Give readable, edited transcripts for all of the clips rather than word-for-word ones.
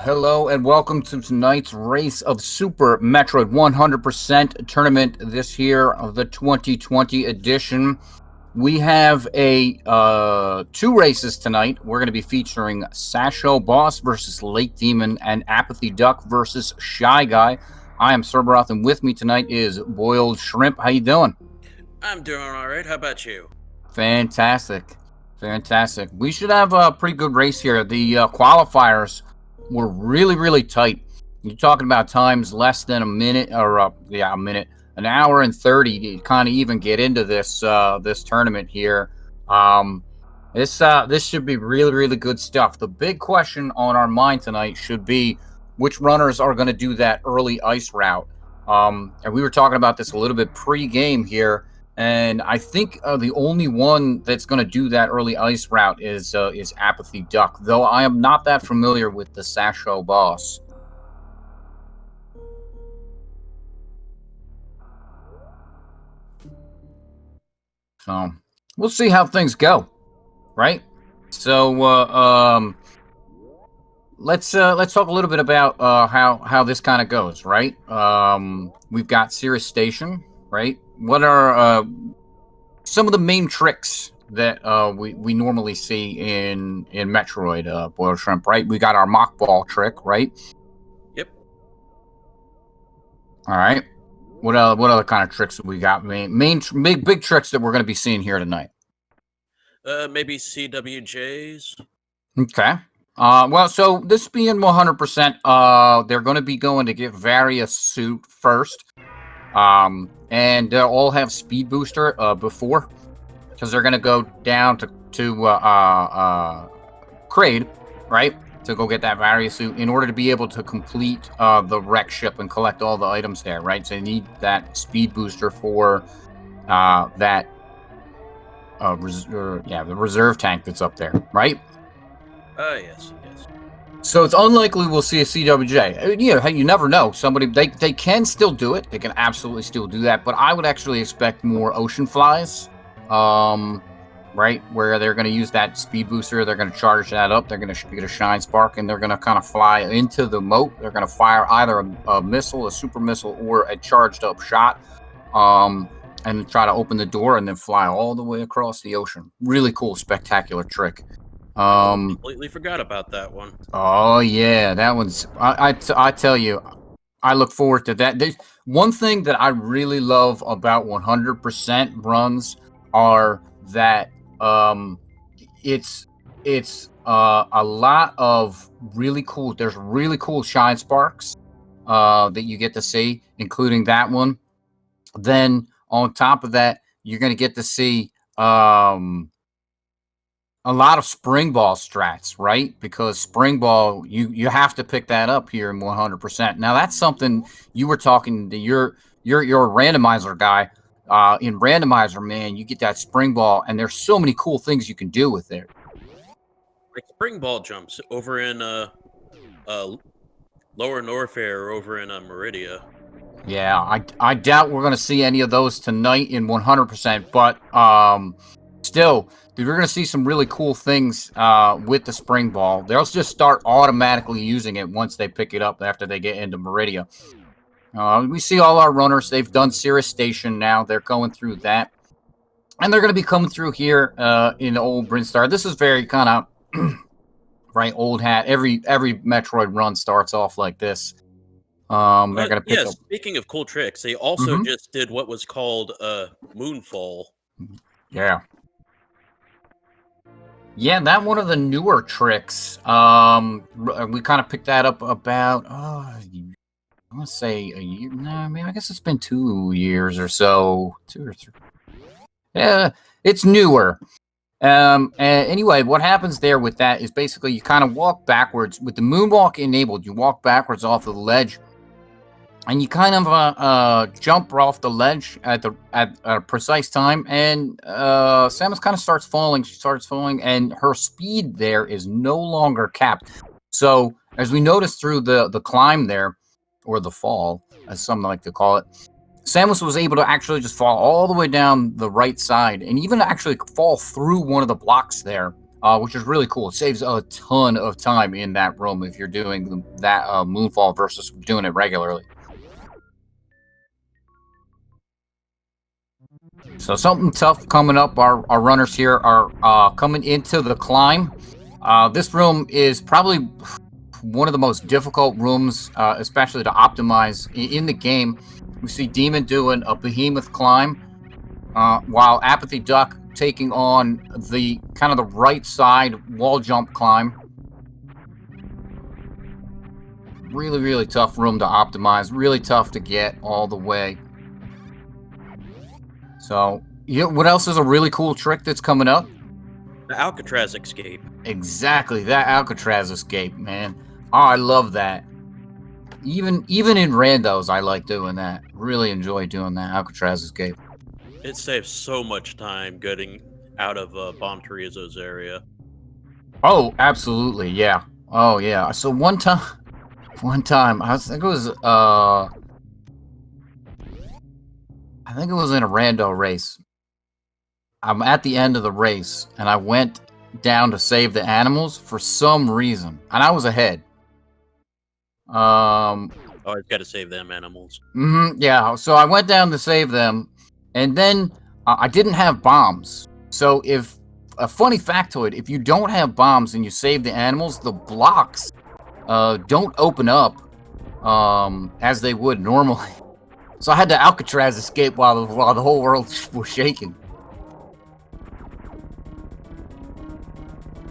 Hello and welcome to tonight's race of Super Metroid 100% tournament this year of the 2020 edition. We have two races tonight. We're going to be featuring sashoboss versus LakeDemon and apathyduck versus ShyGuy. I am Cerberoth, and with me tonight is Boiled Shrimp. How you doing? I'm doing all right. How about you? Fantastic. We should have a pretty good race here. The qualifiers were really tight. You're talking about times less than a minute, or a minute, an hour and 30 to kind of even get into this this tournament here. This should be really good stuff. The big question on our mind tonight should be which runners are going to do that early ice route. And we were talking about this a little bit pre-game here. And I think the only one that's going to do that early ice route is apathyduck, though I am not that familiar with the sashoboss. So we'll see how things go, right? So let's talk a little bit about how this kind of goes, right? We've got Cirrus Station, right? What are some of the main tricks that we normally see in Metroid, Boiled Shrimp, right? We got our mock ball trick, right? Yep. All right. What other kind of tricks we got? Big tricks that we're going to be seeing here tonight. Maybe CWJs. Okay. Well, so this being 100%, they're going to be going to get various suit first. And they'll all have speed booster before, because they're gonna go down to Crade, right, to go get that various suit in order to be able to complete the wreck ship and collect all the items there, right? So you need that speed booster for the reserve tank that's up there, right? Yes. So it's unlikely we'll see a CWJ. You never know. They can still do it. They can absolutely still do that. But I would actually expect more ocean flies, right? Where they're going to use that speed booster. They're going to charge that up. They're going to get a shine spark, and they're going to kind of fly into the moat. They're going to fire either a missile, a super missile, or a charged up shot, and try to open the door and then fly all the way across the ocean. Really cool, spectacular trick. Completely forgot about that one. Oh yeah, that one's. I tell you, I look forward to that. One thing that I really love about 100% runs are that it's a lot of really cool. There's really cool shine sparks that you get to see, including that one. Then on top of that, you're gonna get to see a lot of spring ball strats, right? Because spring ball, you have to pick that up here in 100%. Now that's something you were talking to your randomizer guy. In randomizer, man, you get that spring ball, and there's so many cool things you can do with it. Like spring ball jumps over in Lower Norfair or over in Meridia. Yeah, I doubt we're gonna see any of those tonight in 100%, but still, dude, we're going to see some really cool things with the spring ball. They'll just start automatically using it once they pick it up after they get into Meridia. We see all our runners. They've done Cirrus Station now. They're going through that. And they're going to be coming through here in old Brinstar. This is very kind of, right, old hat. Every Metroid run starts off like this. They're going to pick up. Speaking of cool tricks, they also just did what was called Moonfall. Yeah. Yeah, that one of the newer tricks. We kind of picked that up about, I want to say a year. No, I mean, I guess it's been 2 years or so. 2 or 3. Yeah, it's newer. Anyway, what happens there with that is basically you kind of walk backwards. With the moonwalk enabled, you walk backwards off of the ledge. And you kind of jump off the ledge at a precise time, and Samus kind of starts falling. She starts falling, and her speed there is no longer capped. So, as we noticed through the climb there, or the fall, as some like to call it, Samus was able to actually just fall all the way down the right side, and even actually fall through one of the blocks there which is really cool. It saves a ton of time in that room if you're doing that moonfall versus doing it regularly. So something tough coming up. Our runners here are coming into the climb. This room is probably one of the most difficult rooms, especially to optimize in the game. We see Demon doing a behemoth climb, while apathyduck taking on the kind of the right side wall jump climb. Really, really tough room to optimize. Really tough to get all the way. So, yeah, what else is a really cool trick that's coming up? The Alcatraz Escape. Exactly, that Alcatraz Escape, man. Oh, I love that. Even in randos, I like doing that. Really enjoy doing that Alcatraz Escape. It saves so much time getting out of Bomb Chorizo's area. Oh, absolutely, yeah. Oh, yeah. So one time, I think it was in a rando race. I'm at the end of the race, and I went down to save the animals for some reason, and I was ahead. Oh, I've got to save them animals. Yeah, so I went down to save them, and then I didn't have bombs. So if a funny factoid, if you don't have bombs and you save the animals, the blocks don't open up as they would normally. So I had to Alcatraz escape while the whole world was shaking.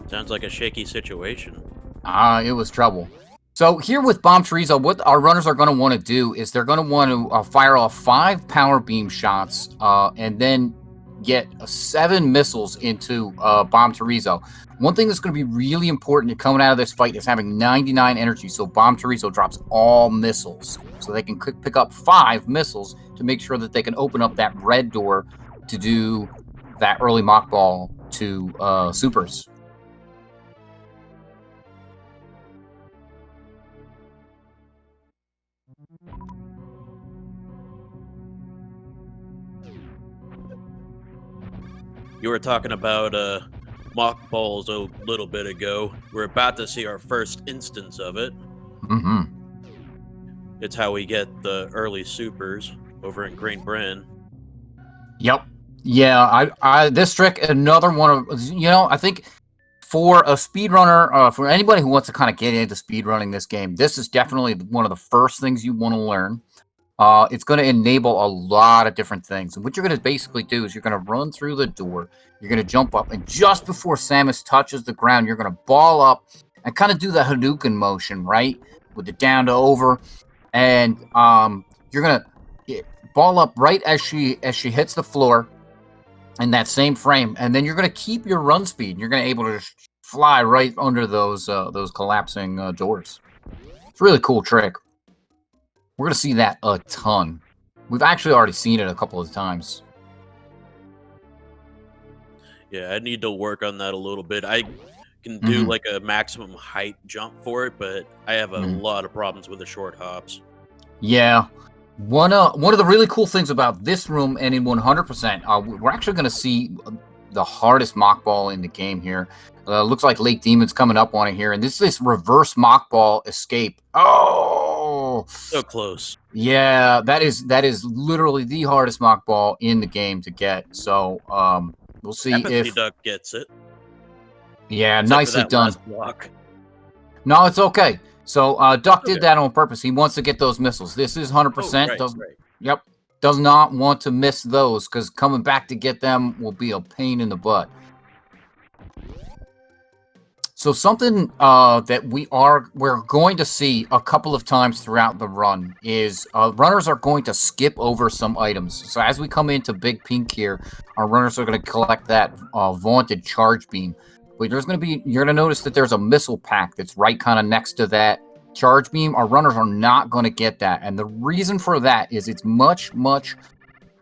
Sounds like a shaky situation. It was trouble. So here with Bomb Chorizo, what our runners are going to want to do is they're going to want to fire off 5 power beam shots and then get 7 missiles into Bomb Chorizo. One thing that's going to be really important coming out of this fight is having 99 energy, so Bomb Chorizo drops all missiles. So they can pick up 5 missiles to make sure that they can open up that red door to do that early mock ball to supers. You were talking about mock balls a little bit ago. We're about to see our first instance of it. It's how we get the early supers over in Green Bryn. Yep. Yeah, I this trick, another one of, I think for a speedrunner, for anybody who wants to kind of get into speedrunning this game, this is definitely one of the first things you want to learn. It's going to enable a lot of different things. And what you're going to basically do is you're going to run through the door, you're going to jump up, and just before Samus touches the ground, you're going to ball up and kind of do the Hadouken motion, right? With the down to over. And you're going to ball up right as she hits the floor in that same frame. And then you're going to keep your run speed. You're going to be able to just fly right under those collapsing doors. It's a really cool trick. We're going to see that a ton. We've actually already seen it a couple of times. Yeah, I need to work on that a little bit. I can do like a maximum height jump for it, but I have a lot of problems with the short hops. Yeah. One of the really cool things about this room and in 100%, we're actually going to see the hardest mock ball in the game here. Looks like LakeDemon's coming up on it here, and this is this reverse mock ball escape. Oh, so close. Yeah, that is literally the hardest mock ball in the game to get. So we'll see if apathyduck gets it. Yeah, Except nicely done. No, it's okay. So Duck did that on purpose. He wants to get those missiles. This is 100%. Yep. Does not want to miss those, because coming back to get them will be a pain in the butt. So something that we're going to see a couple of times throughout the run is runners are going to skip over some items. So as we come into Big Pink here, our runners are going to collect that vaunted charge beam. But you're going to notice that there's a missile pack that's right kind of next to that charge beam. Our runners are not going to get that. And the reason for that is it's much, much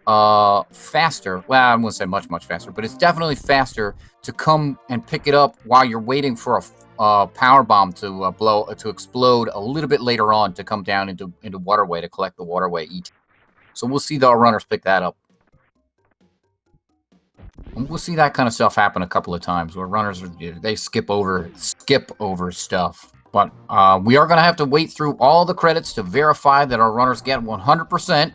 faster. Well, I wouldn't say much, much faster, but it's definitely faster to come and pick it up while you're waiting for a power bomb to explode a little bit later on to come down into waterway to collect the waterway ET. So we'll see our runners pick that up. And we'll see that kind of stuff happen a couple of times where runners they skip over stuff. But we are going to have to wait through all the credits to verify that our runners get 100%.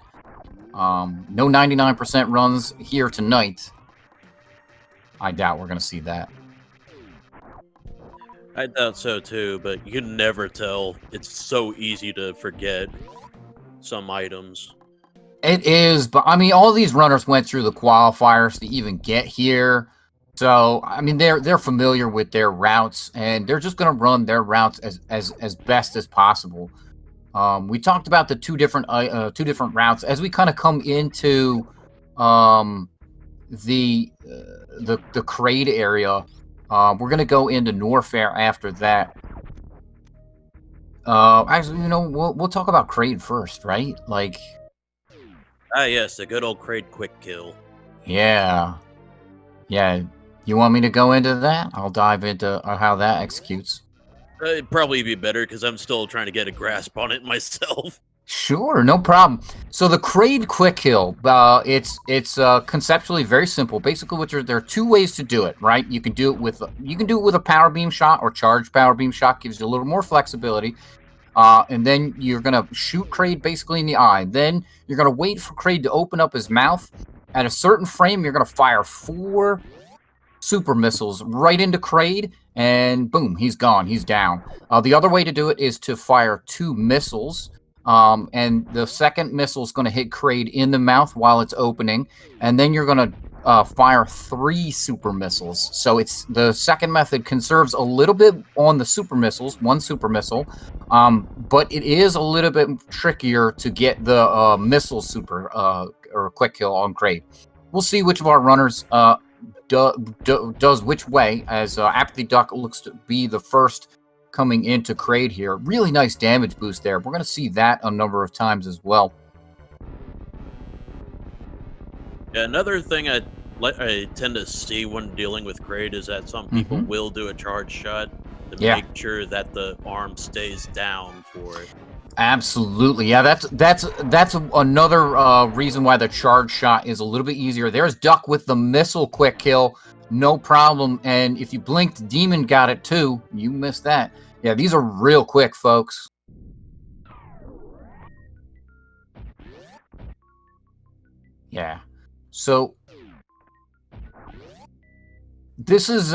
No 99% runs here tonight. I doubt we're going to see that. I doubt so too, but you can never tell. It's so easy to forget some items. It is, but I mean, all these runners went through the qualifiers to even get here. So, I mean, they're familiar with their routes, and they're just going to run their routes as best as possible. We talked about the two different routes as we kind of come into the Crade area. We're gonna go into Norfair after that. Actually, we'll talk about Crade first, right? Like, yes, the good old Crade quick kill. yeah. You want me to go into that? I'll dive into how that executes. It'd probably be better because I'm still trying to get a grasp on it myself. Sure, no problem. So the Crade quick kill, it's conceptually very simple. Basically, there are two ways to do it, right? You can do it with a power beam shot or charged power beam shot, gives you a little more flexibility. And then you're gonna shoot Crade basically in the eye. Then you're gonna wait for Crade to open up his mouth. At a certain frame, you're gonna fire 4 super missiles right into Crade, and boom, he's gone. He's down. The other way to do it is to fire 2 missiles. And the second missile is going to hit Crade in the mouth while it's opening, and then you're going to fire 3 super missiles. So it's the second method conserves a little bit on the super missiles, 1 super missile, but it is a little bit trickier to get the missile super or quick kill on Crade. We'll see which of our runners does which way, as apathyduck looks to be the first coming into Crade here. Really nice damage boost there. We're going to see that a number of times as well. Yeah, another thing I tend to see when dealing with Crade is that some people will do a charge shot to make sure that the arm stays down for it. Absolutely. Yeah, that's another reason why the charge shot is a little bit easier. There's Duck with the missile quick kill. No problem. And if you blinked, Demon got it too. You missed that. Yeah, these are real quick, folks. Yeah. So this is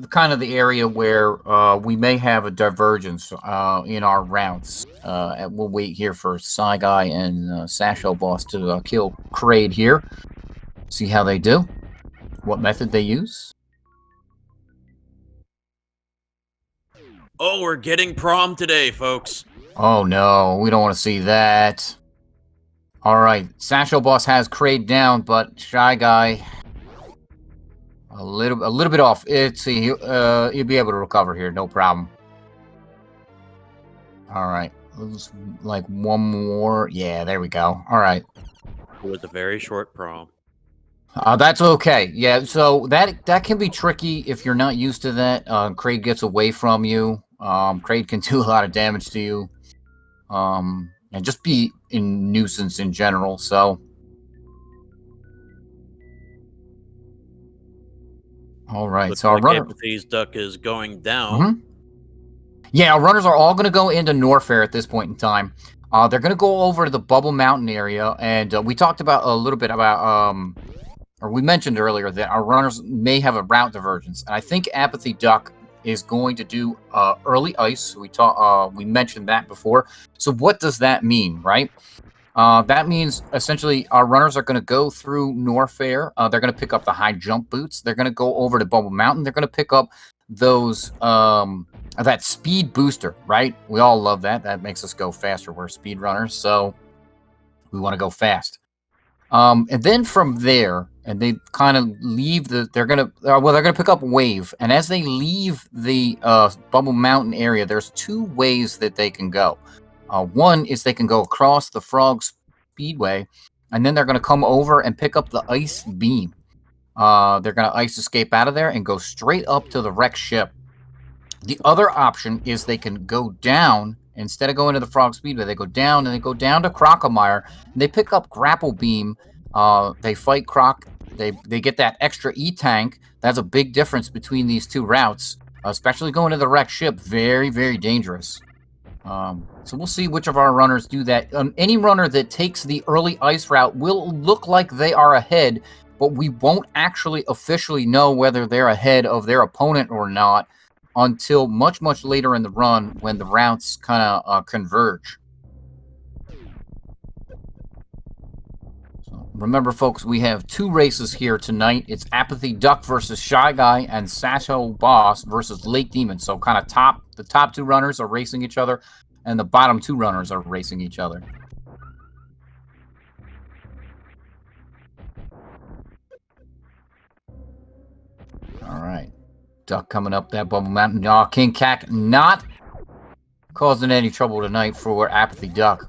kind of the area where we may have a divergence in our routes. We'll wait here for ShyGuy and sashoboss to kill Crade here. See how they do. What method they use. Oh, we're getting prom today, folks. Oh no, we don't want to see that. All right, sashoboss has Crade down, but ShyGuy a little bit off. He'll be able to recover here, no problem. All right, let's like one more. Yeah, there we go. All right. It was a very short prom. That's okay. Yeah, so that can be tricky if you're not used to that. Crade gets away from you. Crade can do a lot of damage to you. And just be a nuisance in general, so. All right, so our runner... apathyduck is going down. Yeah, our runners are all going to go into Norfair at this point in time. They're going to go over to the Bubble Mountain area, and we talked about a little bit about... or we mentioned earlier that our runners may have a route divergence, and I think apathyduck is going to do early ice. We mentioned that before. So what does that mean, right? That means essentially our runners are going to go through Norfair. They're going to pick up the high jump boots. They're going to go over to Bubble Mountain. They're going to pick up those that speed booster, right? We all love that. That makes us go faster. We're speedrunners, so we want to go fast. And then from there, and they kind of leave they're gonna pick up Wave, and as they leave the Bubble Mountain area, there's 2 ways that they can go. One is they can go across the Frog Speedway, and then they're gonna come over and pick up the Ice Beam. They're gonna ice escape out of there and go straight up to the wrecked ship. The other option is they can go down. Instead of going to the Frog Speedway, they go down, and they go down to Crocomire, and they pick up Grapple Beam. They fight Croc. They get that extra E-tank. That's a big difference between these two routes, especially going to the wrecked ship. Very, very dangerous. So we'll see which of our runners do that. Any runner that takes the early ice route will look like they are ahead, but we won't actually officially know whether they're ahead of their opponent or not until much, much later in the run when the routes kind of converge. So remember, folks, we have 2 races here tonight. It's apathyduck versus ShyGuy and sashoboss versus LakeDemon. So kind of the top 2 runners are racing each other, and the bottom 2 runners are racing each other. All right. Duck coming up that bubble mountain. Oh, King Cack not causing any trouble tonight for apathyduck.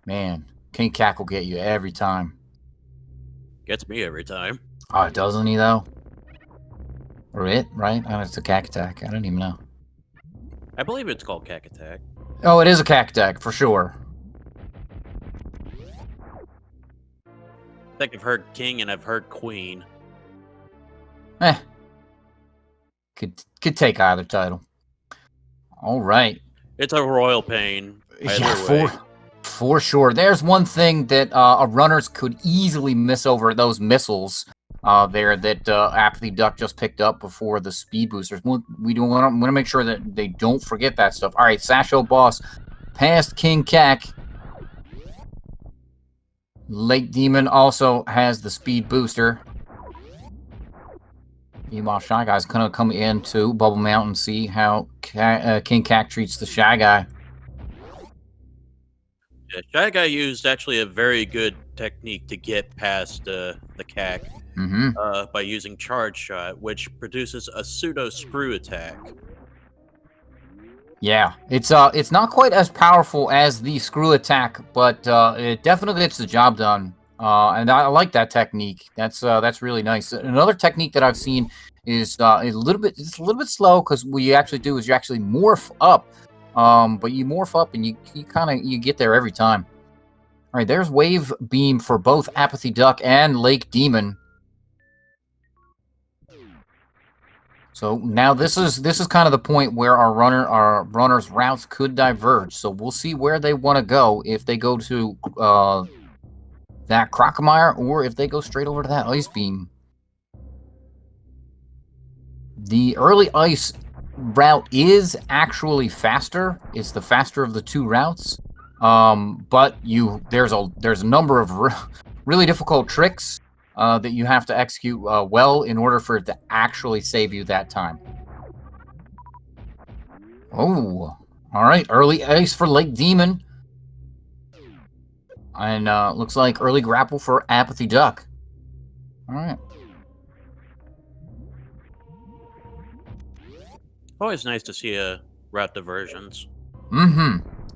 Man, King Cack will get you every time. Gets me every time. Oh, doesn't he, though? Or it, right? Oh, it's a Cack attack. I don't even know. I believe it's called Cack Attack. Oh, it is a Cack attack, for sure. I think I've heard King and I've heard Queen. Could take either title. All right. It's a royal pain. Yeah, for sure. There's one thing that runners could easily miss over those missiles there that apathyduck just picked up before the speed boosters. We want to make sure that they don't forget that stuff. All right, sashoboss past King Cack. LakeDemon also has the speed booster. Meanwhile, ShyGuy's gonna come into Bubble Mountain and see how King Cack treats the ShyGuy. Yeah, ShyGuy used actually a very good technique to get past the Cack by using Charge Shot, which produces a pseudo screw attack. Yeah, it's not quite as powerful as the screw attack, but it definitely gets the job done. And I like that technique. That's really nice. Another technique that I've seen is a little bit slow, because what you actually do is you actually morph up. But you morph up and you get there every time. All right, there's wave beam for both apathyduck and LakeDemon. So now this is kind of the point where our runners' routes could diverge. So we'll see where they want to go, if they go to that Crocomire or if they go straight over to that ice beam. The early ice route is actually faster. It's the faster of the 2 routes. But there's a number of really difficult tricks that you have to execute well in order for it to actually save you that time. Oh, all right. Early ice for LakeDemon. And looks like early grapple for apathyduck. All right. Always nice to see route diversions.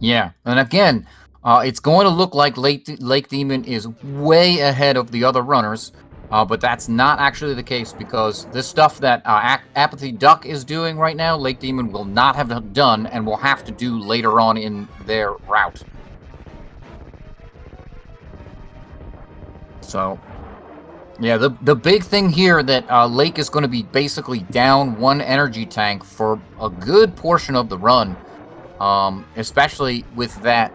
Yeah. And again, it's going to look like LakeDemon is way ahead of the other runners. But that's not actually the case, because this stuff that apathyduck is doing right now, LakeDemon will not have done and will have to do later on in their route. So, yeah, the big thing here that Lake is going to be basically down 1 energy tank for a good portion of the run, especially with that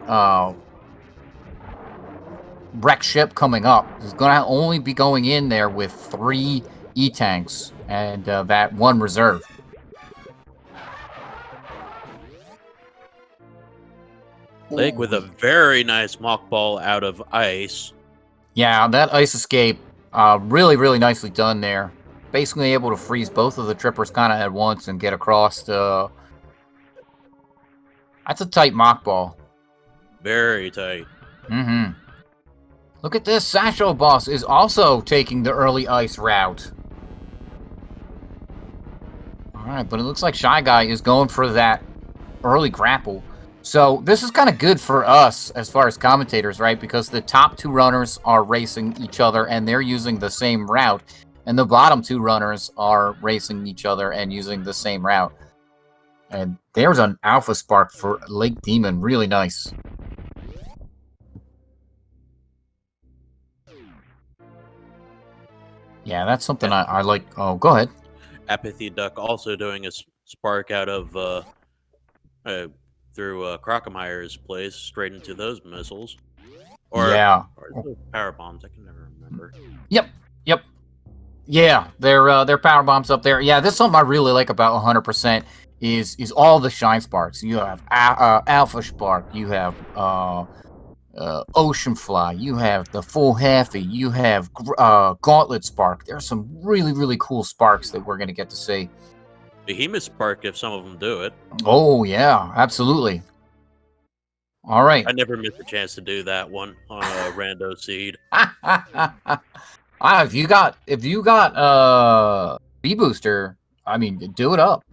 wreck ship coming up. He's going to only be going in there with 3 E-tanks and that 1 reserve. Lake with a very nice mock ball out of ice. Yeah, that ice escape, really, really nicely done there. Basically able to freeze both of the trippers kind of at once and get across the... That's a tight mock ball. Very tight. Look at this. sashoboss is also taking the early ice route. Alright, but it looks like ShyGuy is going for that early grapple. So this is kind of good for us as far as commentators, right? Because the top 2 runners are racing each other and they're using the same route. And the bottom 2 runners are racing each other and using the same route. And there's an alpha spark for LakeDemon. Really nice. Yeah, that's something I like. Oh, go ahead. apathyduck also doing a spark out of through Crocomeyer's place straight into those missiles, Yeah. or those power bombs. I can never remember. Yep. Yeah, they're power bombs up there. Yeah, this is something I really like about 100% is all the shine sparks. You have Alpha Spark, you have Ocean Fly, you have the Full Halfy, you have Gauntlet Spark. There's some really cool sparks that we're gonna get to see. Behemoth Spark, if some of them do it. Oh yeah, absolutely. All right. I never missed a chance to do that one on a rando seed. If you got B booster, I mean, do it up.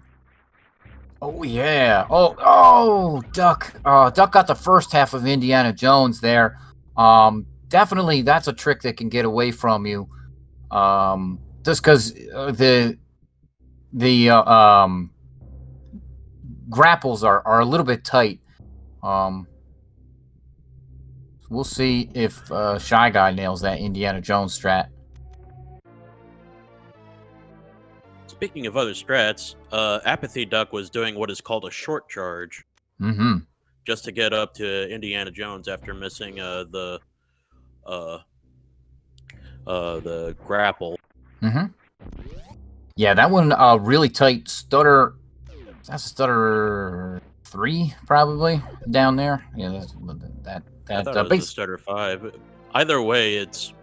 Oh yeah. Oh, Duck. Duck got the first half of Indiana Jones there. Definitely that's a trick that can get away from you. Just because the grapples are a little bit tight. We'll see if ShyGuy nails that Indiana Jones strat. Speaking of other strats, apathyduck was doing what is called a short charge. Mm-hmm. Just to get up to Indiana Jones after missing the grapple. Mm-hmm. Yeah, that one really tight stutter. That's stutter 3 probably down there. Yeah, that I thought it was a stutter 5. Either way, it's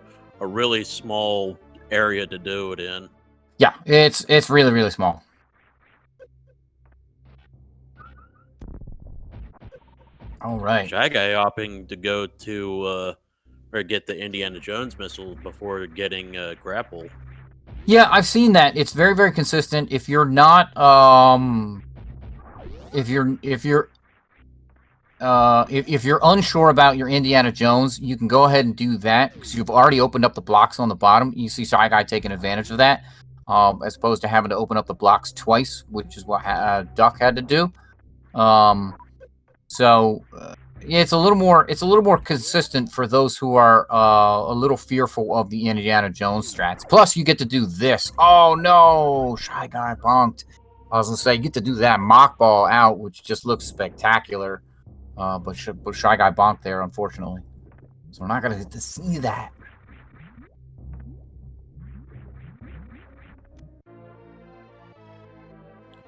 a really small area to do it in. Yeah, it's really small. All right. ShyGuy opting to go to or get the Indiana Jones missile before getting grapple. Yeah, I've seen that. It's very consistent. If you're not if you're unsure about your Indiana Jones, you can go ahead and do that because you've already opened up the blocks on the bottom. You see ShyGuy taking advantage of that, as opposed to having to open up the blocks twice, which is what Duck had to do. So it's a little more consistent for those who are a little fearful of the Indiana Jones strats. Plus, you get to do this. Oh no, ShyGuy bonked. I was gonna say you get to do that mock ball out, which just looks spectacular. But ShyGuy bonked there, unfortunately. So we're not gonna get to see that.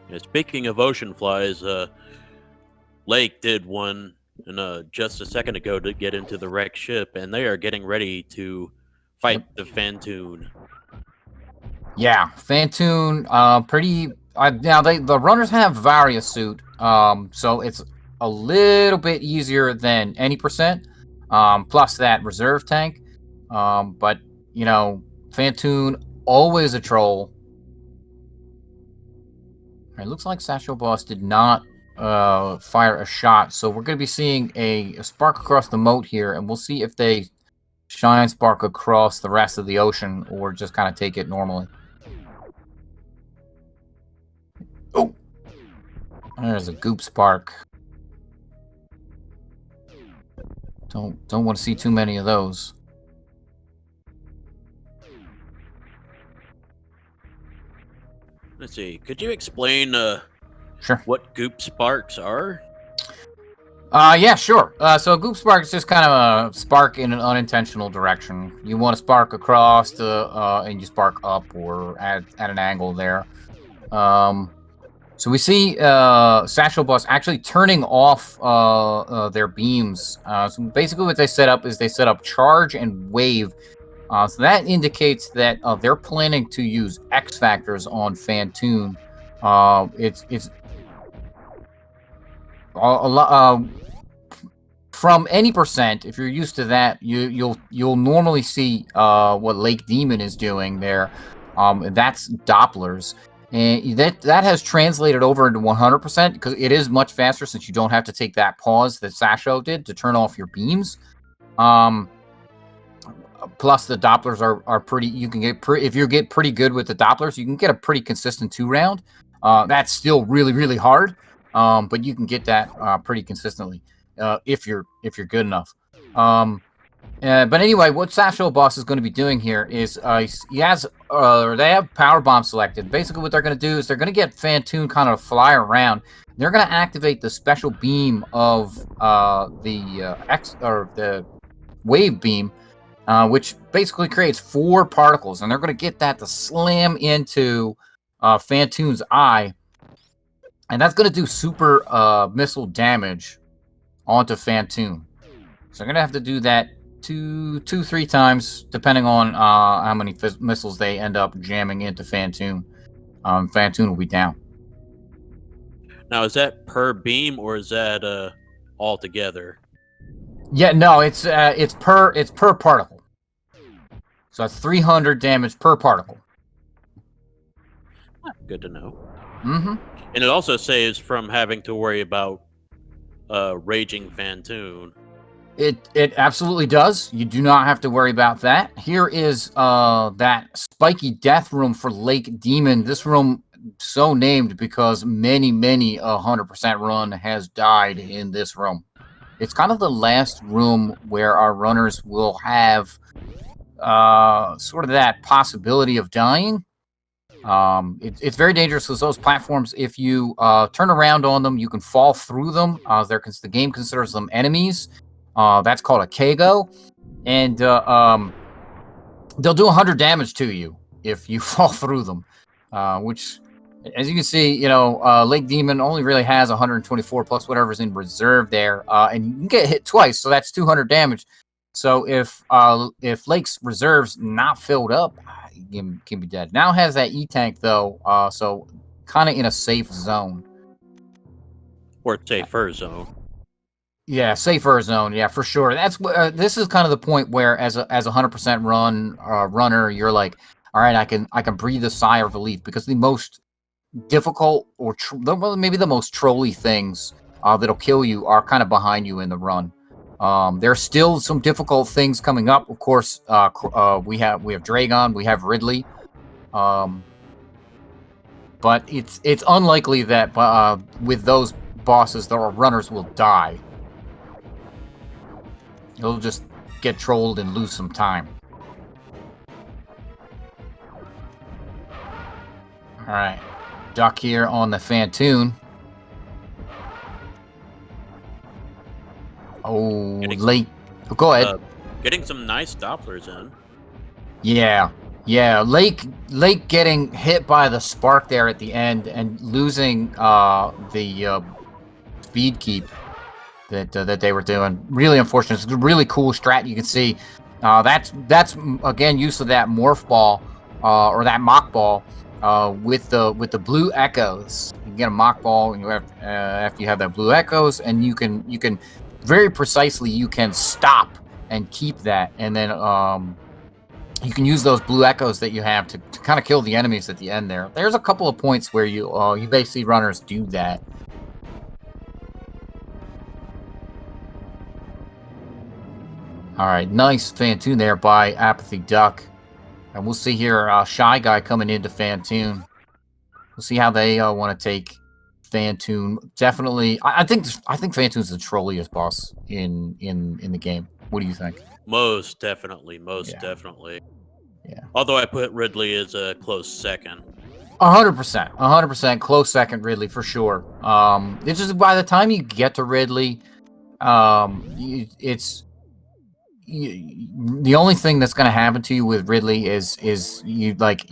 Yeah, speaking of ocean flies, Lake did one just a second ago to get into the wrecked ship, and they are getting ready to fight the Phantoon. Yeah, Phantoon. Pretty. Now the runners have Varia suit, so it's a little bit easier than any percent. Plus that reserve tank. But you know, Phantoon always a troll. It looks like sashoboss did not fire a shot, so we're going to be seeing a spark across the moat here, and we'll see if they shine spark across the rest of the ocean or just kind of take it normally. Oh, there's a goop spark. Don't want to see too many of those. Let's see. Could you explain Sure. what goop sparks are? Yeah, sure. So a goop spark is just kind of a spark in an unintentional direction. You want to spark across and you spark up or at an angle there. So we see sashoboss actually turning off their beams. So basically what they set up is they set up charge and wave. So that indicates that they're planning to use X factors on Phantoon. It's a lot from any percent. If you're used to that, you'll normally see what LakeDemon is doing there. That's Dopplers, and that has translated over into 100% because it is much faster since you don't have to take that pause that Sasho did to turn off your beams. Plus the Dopplers are pretty. You can get if you get pretty good with the Dopplers, you can get a pretty consistent 2-round. That's still really hard, but you can get that pretty consistently if you're good enough. But anyway, what sashoboss is going to be doing here is they have power bomb selected. Basically, what they're going to do is they're going to get Fantoon kind of fly around. They're going to activate the special beam of the wave beam, which basically creates 4 particles, and they're going to get that to slam into Fantoon's eye, and that's going to do super missile damage onto Fantoon. So they're going to have to do that 3 times, depending on how many missiles they end up jamming into Fantoon. Fantoon will be down. Now, is that per beam or is that all together? Yeah, no, it's per particle. So that's 300 damage per particle. Good to know. Mm-hmm. And it also saves from having to worry about raging Fantoon. It absolutely does. You do not have to worry about that. Here is that Spiky death room for LakeDemon. This room so named because many 100% run has died in this room. It's kind of the last room where our runners will have sort of that possibility of dying. It's very dangerous because those platforms, if you turn around on them, you can fall through them. The game considers them enemies. That's called a KO, and they'll do 100 damage to you if you fall through them, which, as you can see, LakeDemon only really has 124 plus whatever's in reserve there, and you can get hit twice, so that's 200 damage. So if Lake's reserves not filled up, he can be dead. Now has that E-tank though, so kind of in a safe zone. Or safer zone. Yeah, safer zone. Yeah, for sure. That's this is kind of the point where, as a 100% runner, you're like, all right, I can breathe a sigh of relief, because the most difficult or maybe the most trolly things that'll kill you are kind of behind you in the run. There's still some difficult things coming up. Of course, we have Dragon, we have Ridley, but it's unlikely that with those bosses, the runners will die. You'll just get trolled and lose some time. Alright. Duck here on the Fantoon. Oh, late. Go ahead. Getting some nice Dopplers in. Yeah. Lake getting hit by the spark there at the end and losing the speed keep that they were doing. Really unfortunate. It's a really cool strat. You can see that's again use of that morph ball or that mock ball with the blue echoes. You can get a mock ball, and you have after you have that blue echoes, and you can very precisely you can stop and keep that, and then you can use those blue echoes that you have to kind of kill the enemies at the end there. There's a couple of points where you basically see runners do that. All right, nice Fantoon there by apathyduck. And we'll see here ShyGuy coming into Fantoon. We'll see how they want to take Fantoon. Definitely, I think Fantoon's the trolliest boss in the game. What do you think? Most definitely. Definitely. Yeah. Although I put Ridley as a close second. 100%. Close second, Ridley, for sure. It's just by the time you get to Ridley, the only thing that's going to happen to you with Ridley is you don't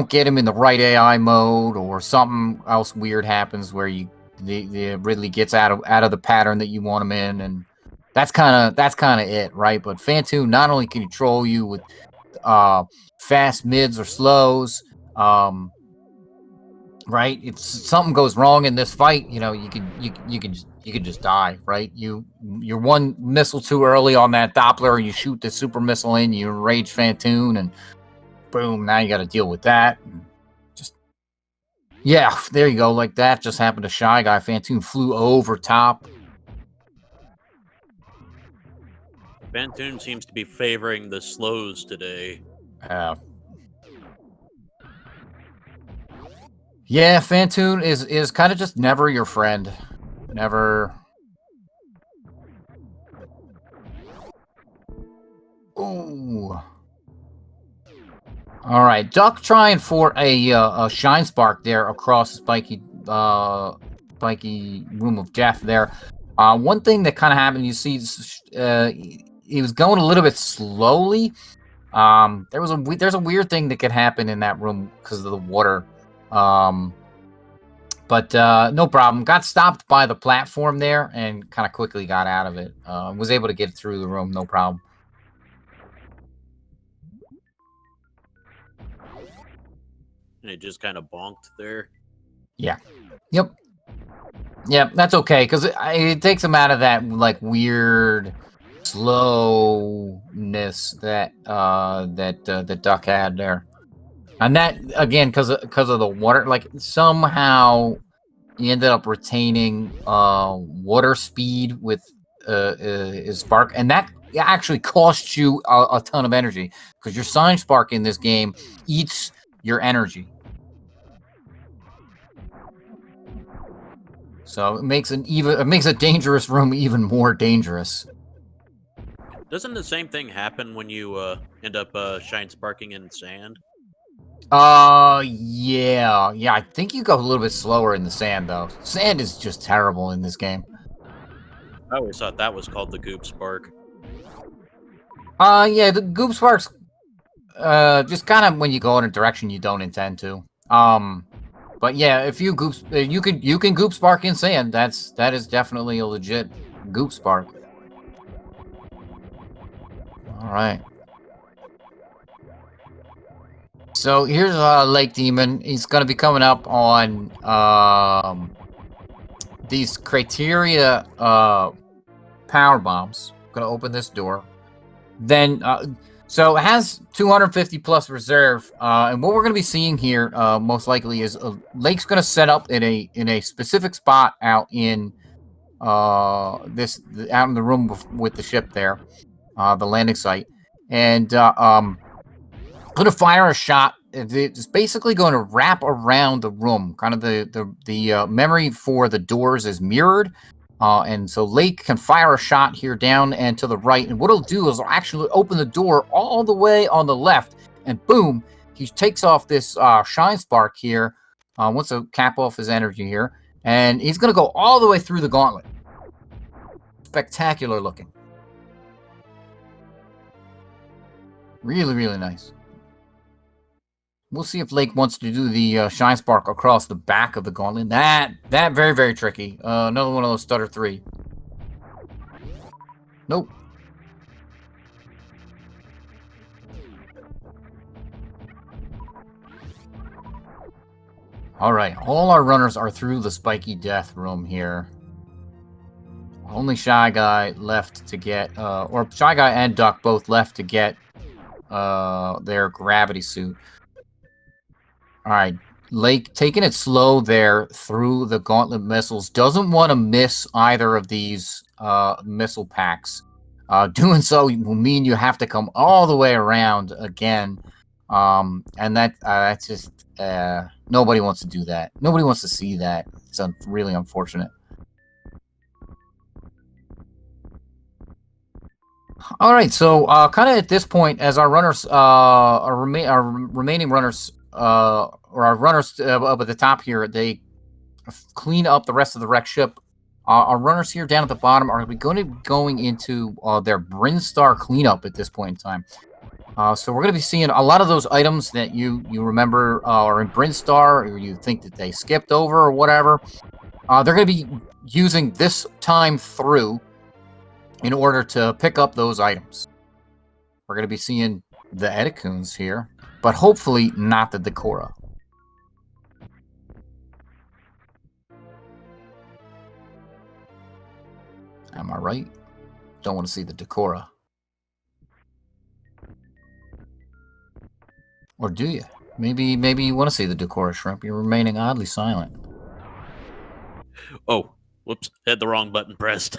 get him in the right AI mode, or something else weird happens where the Ridley gets out of the pattern that you want him in, and that's kind of it, right? But Fantoon not only can he troll you with fast mids or slows, right? If something goes wrong in this fight, you can just die, right? You're one missile too early on that Doppler, and you shoot the super missile in, you enrage Fantoon, and boom, now you got to deal with that. Yeah, there you go. Like that just happened to ShyGuy. Fantoon flew over top. Fantoon seems to be favoring the slows today. Yeah, Fantoon is kind of just never your friend. Never. Ooh. All right, Duck trying for a shine spark there across the spiky room of death there. One thing that kind of happened, you see, he was going a little bit slowly. There's a weird thing that could happen in that room because of the water. But no problem. Got stopped by the platform there and kind of quickly got out of it. Was able to get through the room, no problem. And it just kind of bonked there. Yeah. Yep. Yeah, that's okay because it takes him out of that like weird slowness that the Duck had there, and that again because of the water. Like somehow he ended up retaining water speed with his spark, and that actually costs you a ton of energy because your sign spark in this game eats your energy. So it makes a dangerous room even more dangerous. Doesn't the same thing happen when you end up shine sparking in sand? Yeah. I think you go a little bit slower in the sand though. Sand is just terrible in this game. I always thought that was called the goop spark. Yeah, the goop sparks just kind of when you go in a direction you don't intend to. But yeah, if you you can goop spark in sand. That is definitely a legit goop spark. All right. So here's LakeDemon. He's gonna be coming up on these criteria power bombs. Gonna open this door. Then so it has 250 plus reserve, and what we're gonna be seeing here most likely is Lake's gonna set up in a specific spot out in out in the room with the ship there, the landing site, and going to fire a shot. It's basically going to wrap around the room. Kind of the memory for the doors is mirrored. And so Lake can fire a shot here down and to the right. And what it'll do is it'll actually open the door all the way on the left. And boom, he takes off this shine spark here. Wants to cap off his energy here. And he's going to go all the way through the gauntlet. Spectacular looking. Really, really nice. We'll see if Lake wants to do the shine spark across the back of the gauntlet. That very, very tricky. Another one of those stutter 3. Nope. All right, all our runners are through the spiky death room here. Only ShyGuy left to get, or ShyGuy and Duck both left to get their gravity suit. All right, Lake taking it slow there through the gauntlet missiles. Doesn't want to miss either of these missile packs. Doing so will mean you have to come all the way around again. And that's just nobody wants to do that. Nobody wants to see that. It's really unfortunate. All right, so kind of at this point, as our runners, our remaining runners, or our runners up at the top here, they clean up the rest of the wrecked ship. Our runners here down at the bottom are going to be going into their Brinstar Cleanup at this point in time. So we're going to be seeing a lot of those items that you remember are in Brinstar, or you think that they skipped over or whatever. They're going to be using this time through in order to pick up those items. We're going to be seeing the Edicoons here, but hopefully not the Decora. Am I right? Don't want to see the Decora. Or do you? Maybe you want to see the Decora, Shrimp. You're remaining oddly silent. Oh, whoops. Had the wrong button pressed.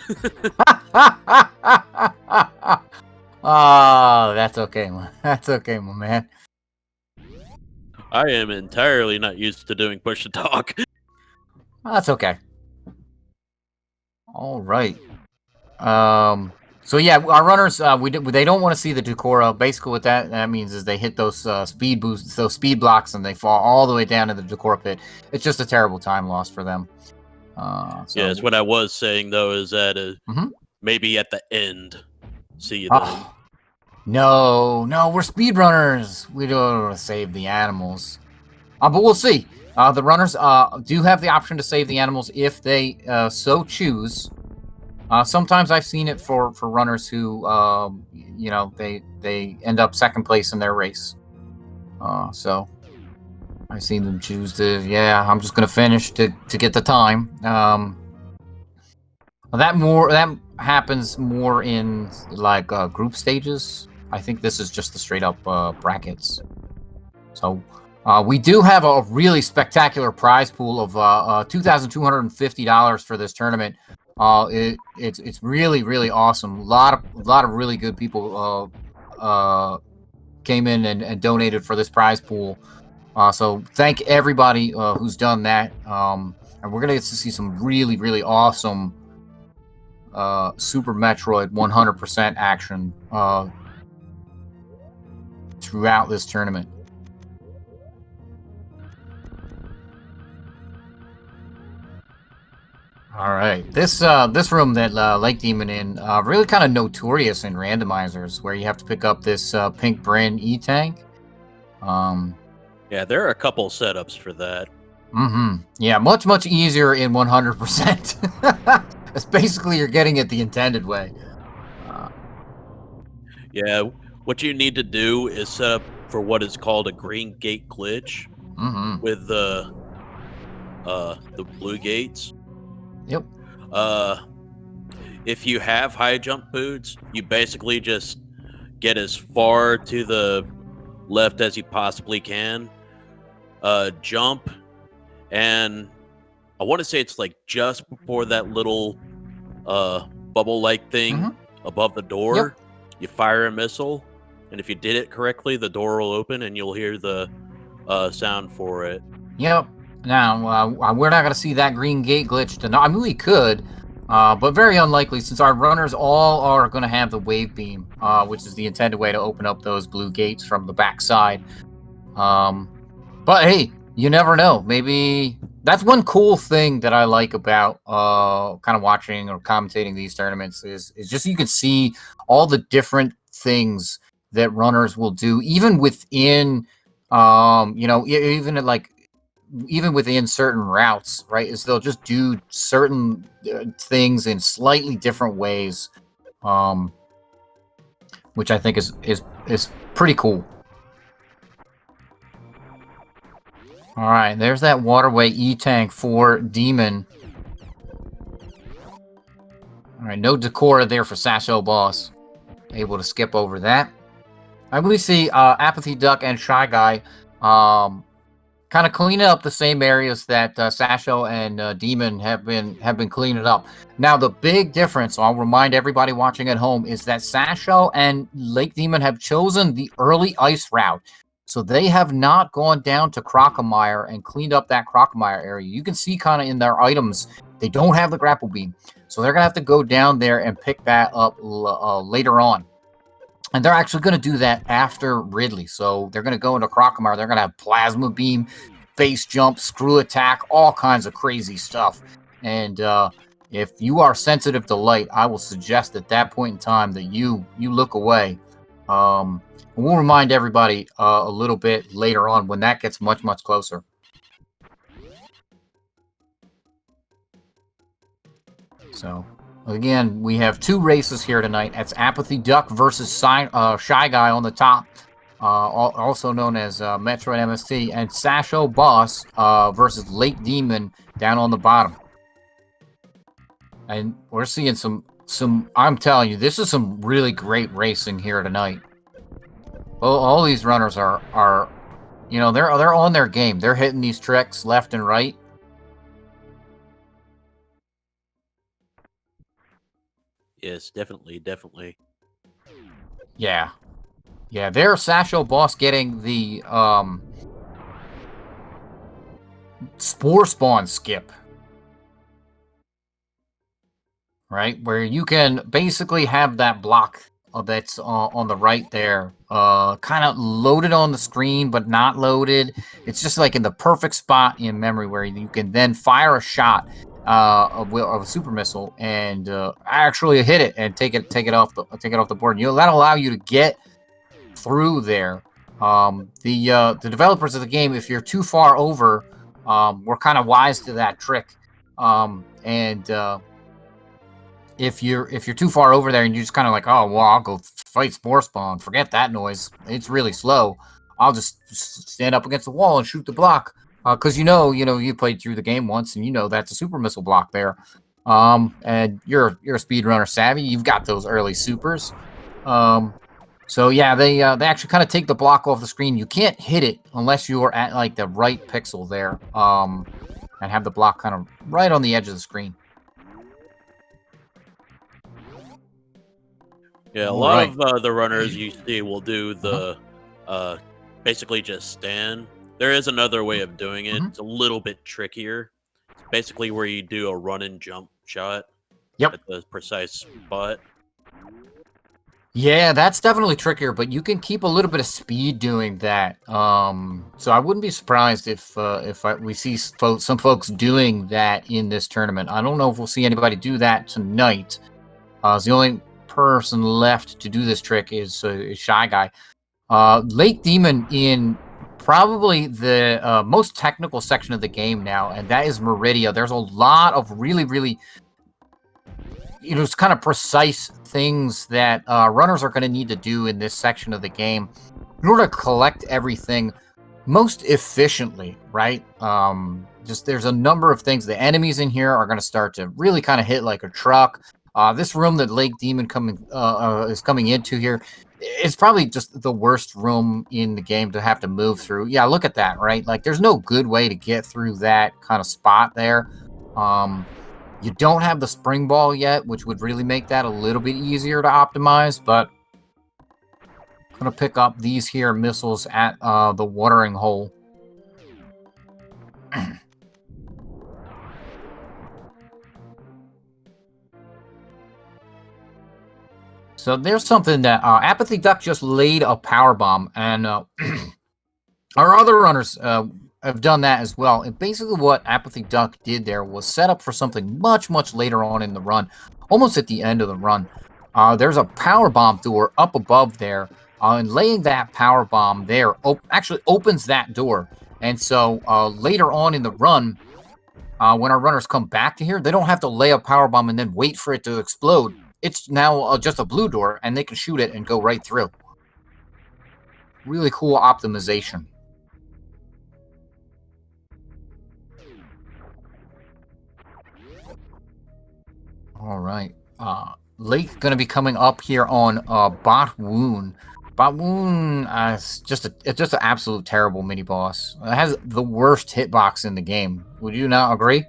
Oh, that's okay, man. That's okay, my man. I am entirely not used to doing push to talk. That's okay. All right. So yeah, our runners, they don't want to see the Decora. Basically, what that means is they hit those speed boosts, those speed blocks, and they fall all the way down to the Decora pit. It's just a terrible time loss for them. Yes, what I was saying though is that Mhm. maybe at the end, see you then. Oh, no, we're speedrunners. We don't want to save the animals. But we'll see. The runners do have the option to save the animals if they so choose. Sometimes I've seen it for runners who, they end up second place in their race. So I've seen them choose to, I'm just gonna finish to get the time. That happens more in like group stages. I think this is just the straight up brackets. So we do have a really spectacular prize pool of $2,250 for this tournament. It's really awesome. A lot of really good people came in and donated for this prize pool. So thank everybody who's done that. And we're gonna get to see some really awesome Super Metroid 100% action throughout this tournament. All right, this room that LakeDemon in really kind of notorious in randomizers, where you have to pick up this pink Brin E-Tank. Yeah, there are a couple setups for that. Yeah, much easier in 100%. It's basically you're getting it the intended way. Yeah, what you need to do is set up for what is called a green gate glitch with the blue gates. Yep. If you have high jump boots, you basically just get as far to the left as you possibly can. Jump, and I want to say it's like just before that little bubble-like thing above the door. Yep. You fire a missile, and if you did it correctly, the door will open, and you'll hear the sound for it. Yep. Now, we're not going to see that green gate glitch tonight. I mean, we could, but very unlikely since our runners all are going to have the wave beam, which is the intended way to open up those blue gates from the backside. But hey, you never know. Maybe that's one cool thing that I like about kind of watching or commentating these tournaments is just you can see all the different things that runners will do, even within, even within certain routes, right? Is they'll just do certain things in slightly different ways, which I think is pretty cool. All right, there's that waterway E-Tank for Demon. All right, no Decora there for sashoboss. Able to skip over that. I believe see apathyduck and ShyGuy kind of cleaning up the same areas that Sasho and Demon have been cleaning up. Now, the big difference, I'll remind everybody watching at home, is that Sasho and LakeDemon have chosen the early ice route. So they have not gone down to Crocomire and cleaned up that Crocomire area. You can see kind of in their items, they don't have the grapple beam. So they're going to have to go down there and pick that up later on. And they're actually going to do that after Ridley. So they're going to go into Crocomire. They're going to have Plasma Beam, Base Jump, Screw Attack, all kinds of crazy stuff. And if you are sensitive to light, I will suggest at that point in time that you look away. We'll remind everybody a little bit later on when that gets much closer. So, again, we have two races here tonight. That's apathyduck versus ShyGuy on the top, also known as Metroid MST, and sashoboss versus LakeDemon down on the bottom. And we're seeing some. I'm telling you, this is some really great racing here tonight. All these runners are they're on their game. They're hitting these tricks left and right. Yes, definitely. Yeah, there's sashoboss getting the spore spawn skip. right? Where you can basically have that block that's on the right there, kind of loaded on the screen, but not loaded. It's just like in the perfect spot in memory where you can then fire a shot of a super missile and actually hit it and take it off the board. That'll allow you to get through there. The developers of the game, if you're too far over, were kind of wise to that trick, and if you're too far over there and you're just kind of like, oh well, I'll go fight Spore Spawn, forget that noise, it's really slow, I'll just stand up against the wall and shoot the block, because you played through the game once and that's a super missile block there, and you're a speedrunner savvy, you've got those early supers. So yeah, they actually kind of take the block off the screen. You can't hit it unless you're at like the right pixel there, and have the block kind of right on the edge of the screen. Yeah, a lot of the runners you see will do the basically just stand. There is another way of doing it. It's a little bit trickier. It's basically where you do a run and jump shot at the precise spot. Yeah, that's definitely trickier, but you can keep a little bit of speed doing that. So I wouldn't be surprised if we see some folks doing that in this tournament. I don't know if we'll see anybody do that tonight. The only person left to do this trick is ShyGuy. LakeDemon in probably the most technical section of the game now, and that is Meridia. There's a lot of really, really it's kind of precise things that runners are going to need to do in this section of the game in order to collect everything most efficiently, right? Just there's a number of things. The enemies in here are going to start to really kind of hit like a truck. This room that LakeDemon is coming into here, it's probably just the worst room in the game to have to move through. Yeah, look at that, right? Like there's no good way to get through that kind of spot there. You don't have the spring ball yet, which would really make that a little bit easier to optimize, but I'm going to pick up these here missiles at the watering hole. So there's something that apathyduck just laid a power bomb, and our other runners have done that as well. And basically what apathyduck did there was set up for something much, much later on in the run, almost at the end of the run. There's a power bomb door up above there, and laying that power bomb there actually opens that door. And so later on in the run, when our runners come back to here, they don't have to lay a power bomb and then wait for it to explode. It's now just a blue door, and they can shoot it and go right through. Really cool optimization. All right. Lake going to be coming up here on Botwoon. Botwoon is just an absolute terrible mini boss. It has the worst hitbox in the game. Would you not agree?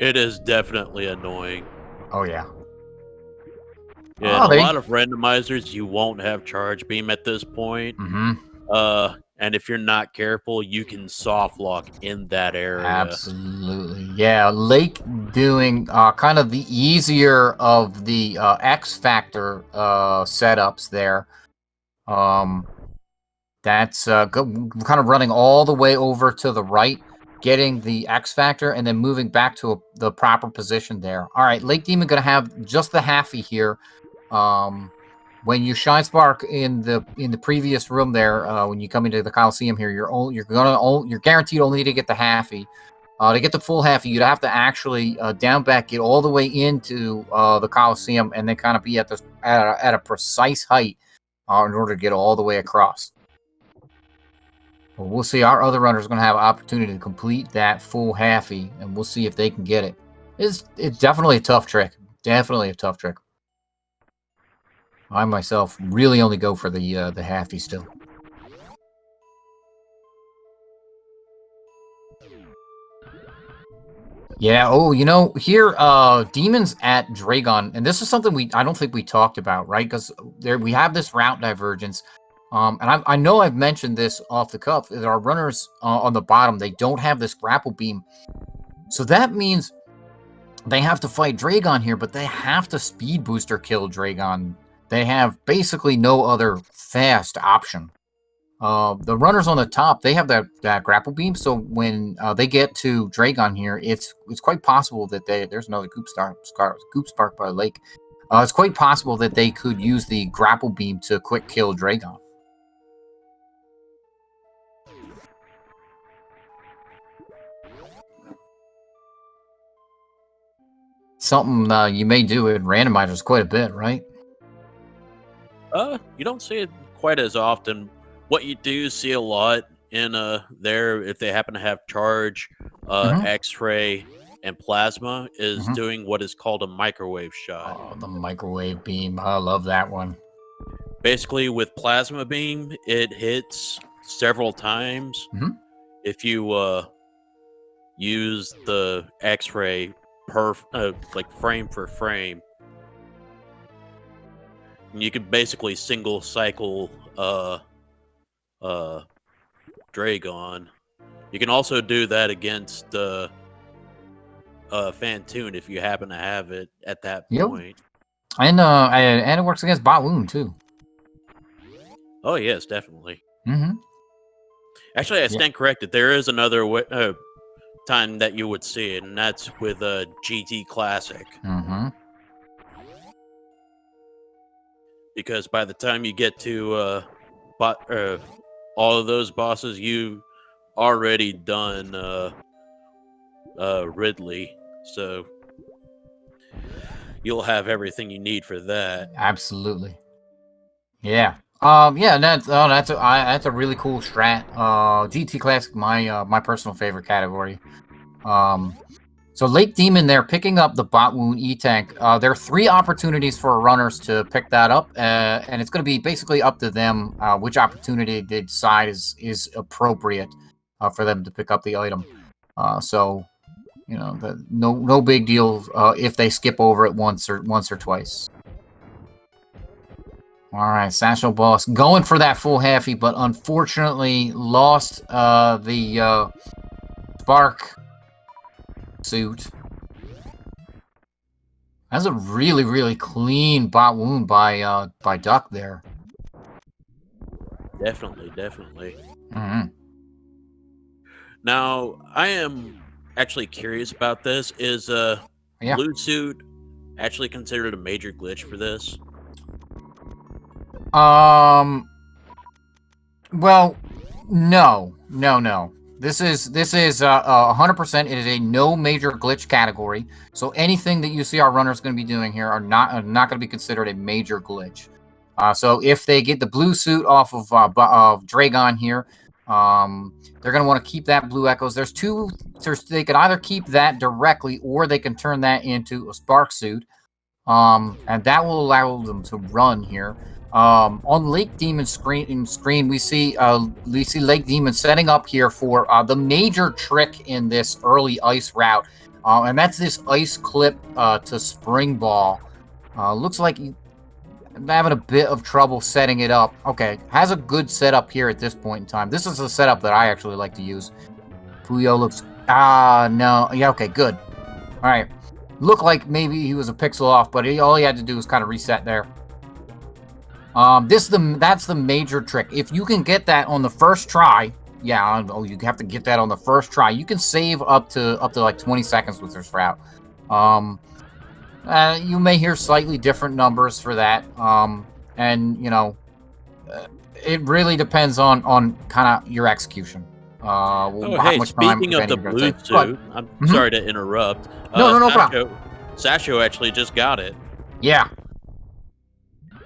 It is definitely annoying. Oh yeah. Yeah, a lot of randomizers you won't have charge beam at this point. And if you're not careful, you can soft lock in that area. Absolutely. Yeah, Lake doing kind of the easier of the X Factor setups there. That's kind of running all the way over to the right, getting the X Factor, and then moving back to the proper position there. All right, LakeDemon going to have just the halfie here. When you shine spark in the previous room there, when you come into the Coliseum here, you're guaranteed only to get the halfie. To get the full halfie, you'd have to actually down back, get all the way into the Coliseum, and then kind of be at a precise height in order to get all the way across. Well, we'll see. Our other runners are going to have an opportunity to complete that full halfie, and we'll see if they can get it. It's definitely a tough trick. Definitely a tough trick. I myself really only go for the halfie still. Yeah. Oh, here demons at Dragon, and this is something I don't think we talked about, right? Because we have this route divergence, and I know I've mentioned this off the cuff. That our runners on the bottom, they don't have this grapple beam, so that means they have to fight Dragon here, but they have to speed booster kill Dragon. They have basically no other fast option. The runners on the top, they have that grapple beam, so when they get to Dragon here, it's quite possible that there's another Goop Spark by the lake. It's quite possible that they could use the grapple beam to quick kill Dragon. Something you may do in randomizers quite a bit, right? You don't see it quite as often. What you do see a lot in there, if they happen to have charge, X-ray, and plasma, is doing what is called a microwave shot. Oh, the microwave beam! I love that one. Basically, with plasma beam, it hits several times. If you use the X-ray per like frame for frame, and you can basically single cycle Dragon. You can also do that against Fantoon if you happen to have it at that point. And it works against Balloon too. Oh yes, definitely. Actually, I stand corrected. There is another time that you would see it, and that's with GT Classic. Because by the time you get to all of those bosses, you already done Ridley, so you'll have everything you need for that. Absolutely. Yeah. Yeah, that's a really cool strat. GT Classic, my personal favorite category. So LakeDemon, they're picking up the bot wound E-Tank. There are 3 opportunities for runners to pick that up, and it's going to be basically up to them which opportunity they decide is appropriate for them to pick up the item. So, you know, no big deal if they skip over it once or twice. All right, sashoboss going for that full halfie, but unfortunately lost the spark suit. That's a really clean bot wound by Duck there. Definitely. Now, I am actually curious about this. Is blue suit actually considered a major glitch for this? Well, no. This is 100%. It is a no major glitch category. So anything that you see our runners going to be doing here are not going to be considered a major glitch. So if they get the blue suit off of Dragon here, they're going to want to keep that blue echoes. They could either keep that directly or they can turn that into a spark suit. And that will allow them to run here. On LakeDemon screen, we see LakeDemon setting up here for the major trick in this early ice route, and that's this ice clip to spring ball. Looks like he's having a bit of trouble setting it up. Okay, has a good setup here at this point in time. This is a setup that I actually like to use. Puyo looks no, yeah, okay, good. All right, looked like maybe he was a pixel off, but all he had to do was kind of reset there. That's the major trick. If you can get that on the first try, you have to get that on the first try. You can save up to like 20 seconds with this route. You may hear slightly different numbers for that. And you know, it really depends on kind of your execution. How much time, speaking of the blue suit, I'm sorry to interrupt. No problem. Sasho actually just got it. Yeah.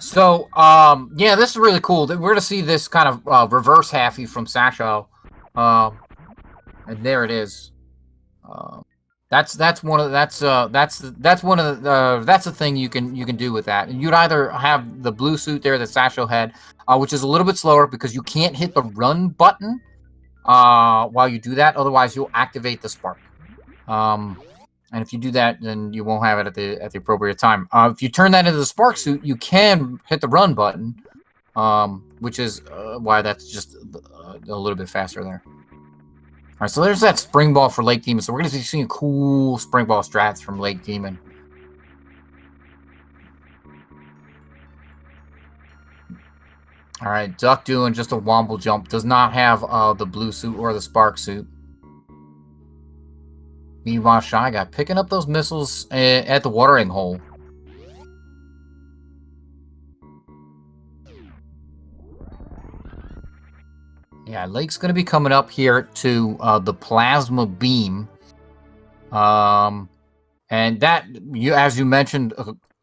So, yeah, this is really cool. We're going to see this kind of reverse halfie from Sasho. And there it is. That's the thing you can do with that. And you'd either have the blue suit there that Sasho had, which is a little bit slower because you can't hit the run button while you do that. Otherwise, you'll activate the spark. And if you do that, then you won't have it at the appropriate time. If you turn that into the spark suit, you can hit the run button, which is why that's just a little bit faster there. All right, so there's that spring ball for LakeDemon. So we're going to be seeing cool spring ball strats from LakeDemon. All right, Duck doing just a womble jump. Does not have the blue suit or the spark suit. Meanwhile, ShyGuy picking up those missiles at the watering hole. Yeah, Lake's going to be coming up here to the plasma beam. And that, as you mentioned,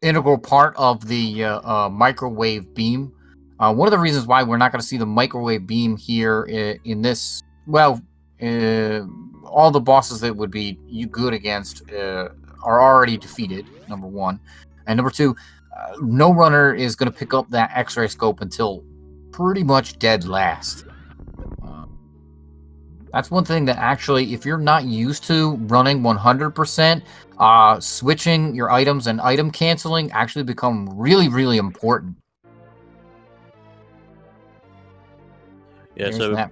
integral part of the microwave beam. One of the reasons why we're not going to see the microwave beam here in this, well, all the bosses that would be good against are already defeated, number one. And number two, no runner is going to pick up that X-ray scope until pretty much dead last. That's one thing that actually, if you're not used to running 100%, switching your items and item canceling actually become really, really important. Yeah, There's so that.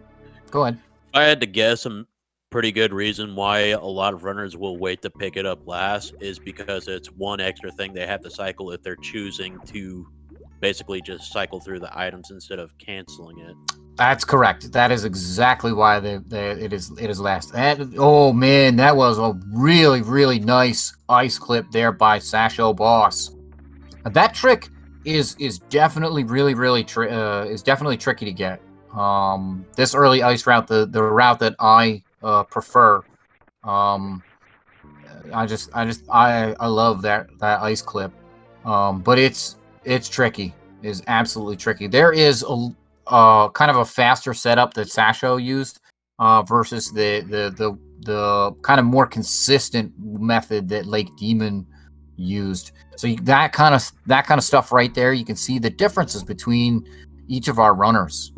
Go ahead. if I had to guess, a pretty good reason why a lot of runners will wait to pick it up last is because it's one extra thing they have to cycle if they're choosing to basically just cycle through the items instead of canceling it. That's correct. That is exactly why it is last. And, oh man, that was a really, really nice ice clip there by sashoboss. That trick is definitely really, really tricky to get. This early ice route, the route that I prefer. I love that ice clip. But it's tricky. It is absolutely tricky. There is a kind of a faster setup that Sasho used versus the kind of more consistent method that LakeDemon used. So that kind of stuff right there, you can see the differences between each of our runners.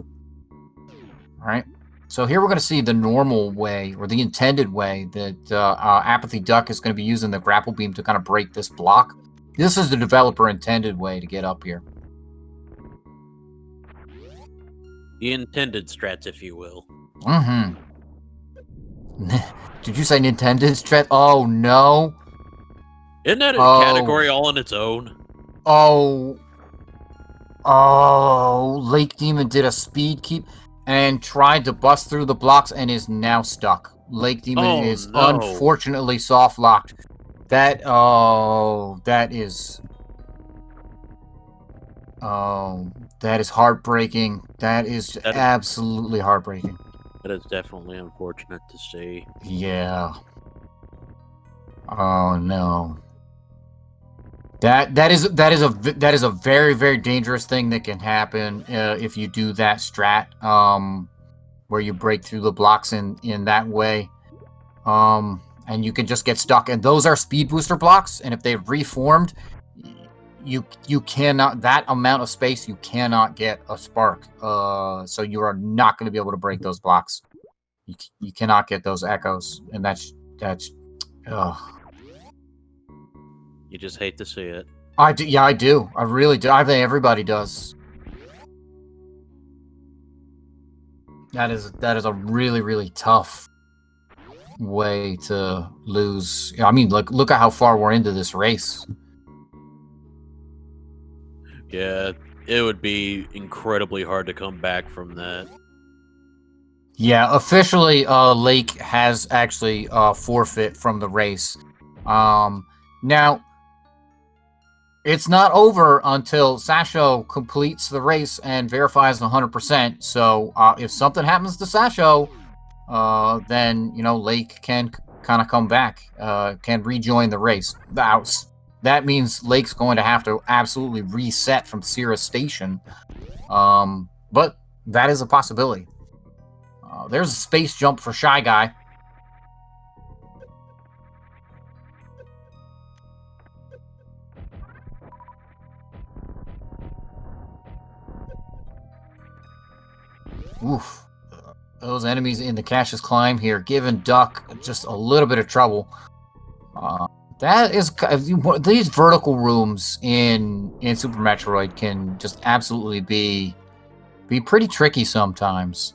All right. So here we're going to see the normal way, or the intended way, that apathyduck is going to be using the grapple beam to kind of break this block. This is the developer intended way to get up here. The intended strats, if you will. Mm-hmm. Did you say Nintendo strat? Oh, no. Isn't that a category all on its own? Oh, LakeDemon did a speed keep and tried to bust through the blocks and is now stuck. LakeDemon is unfortunately soft locked. That is heartbreaking. That is absolutely heartbreaking. That is definitely unfortunate to see. Yeah. Oh no. That is a very, very dangerous thing that can happen if you do that strat, where you break through the blocks in that way, and you can just get stuck. And those are speed booster blocks, and if they've reformed, you cannot, that amount of space, you cannot get a spark. So you are not going to be able to break those blocks. You cannot get those echoes, and that's. You just hate to see it. I do. Yeah, I do. I really do. I think everybody does. That is a really, really tough way to lose. I mean, look at how far we're into this race. Yeah, it would be incredibly hard to come back from that. Yeah, officially, Lake has actually forfeit from the race. Now, it's not over until Sasho completes the race and verifies 100%. So if something happens to Sasho, then Lake can kind of come back, can rejoin the race. That means Lake's going to have to absolutely reset from Sierra Station. But that is a possibility. There's a space jump for ShyGuy. Oof. Those enemies in the Cassius Climb here giving Duck just a little bit of trouble. That is, these vertical rooms in Super Metroid can just absolutely be pretty tricky sometimes.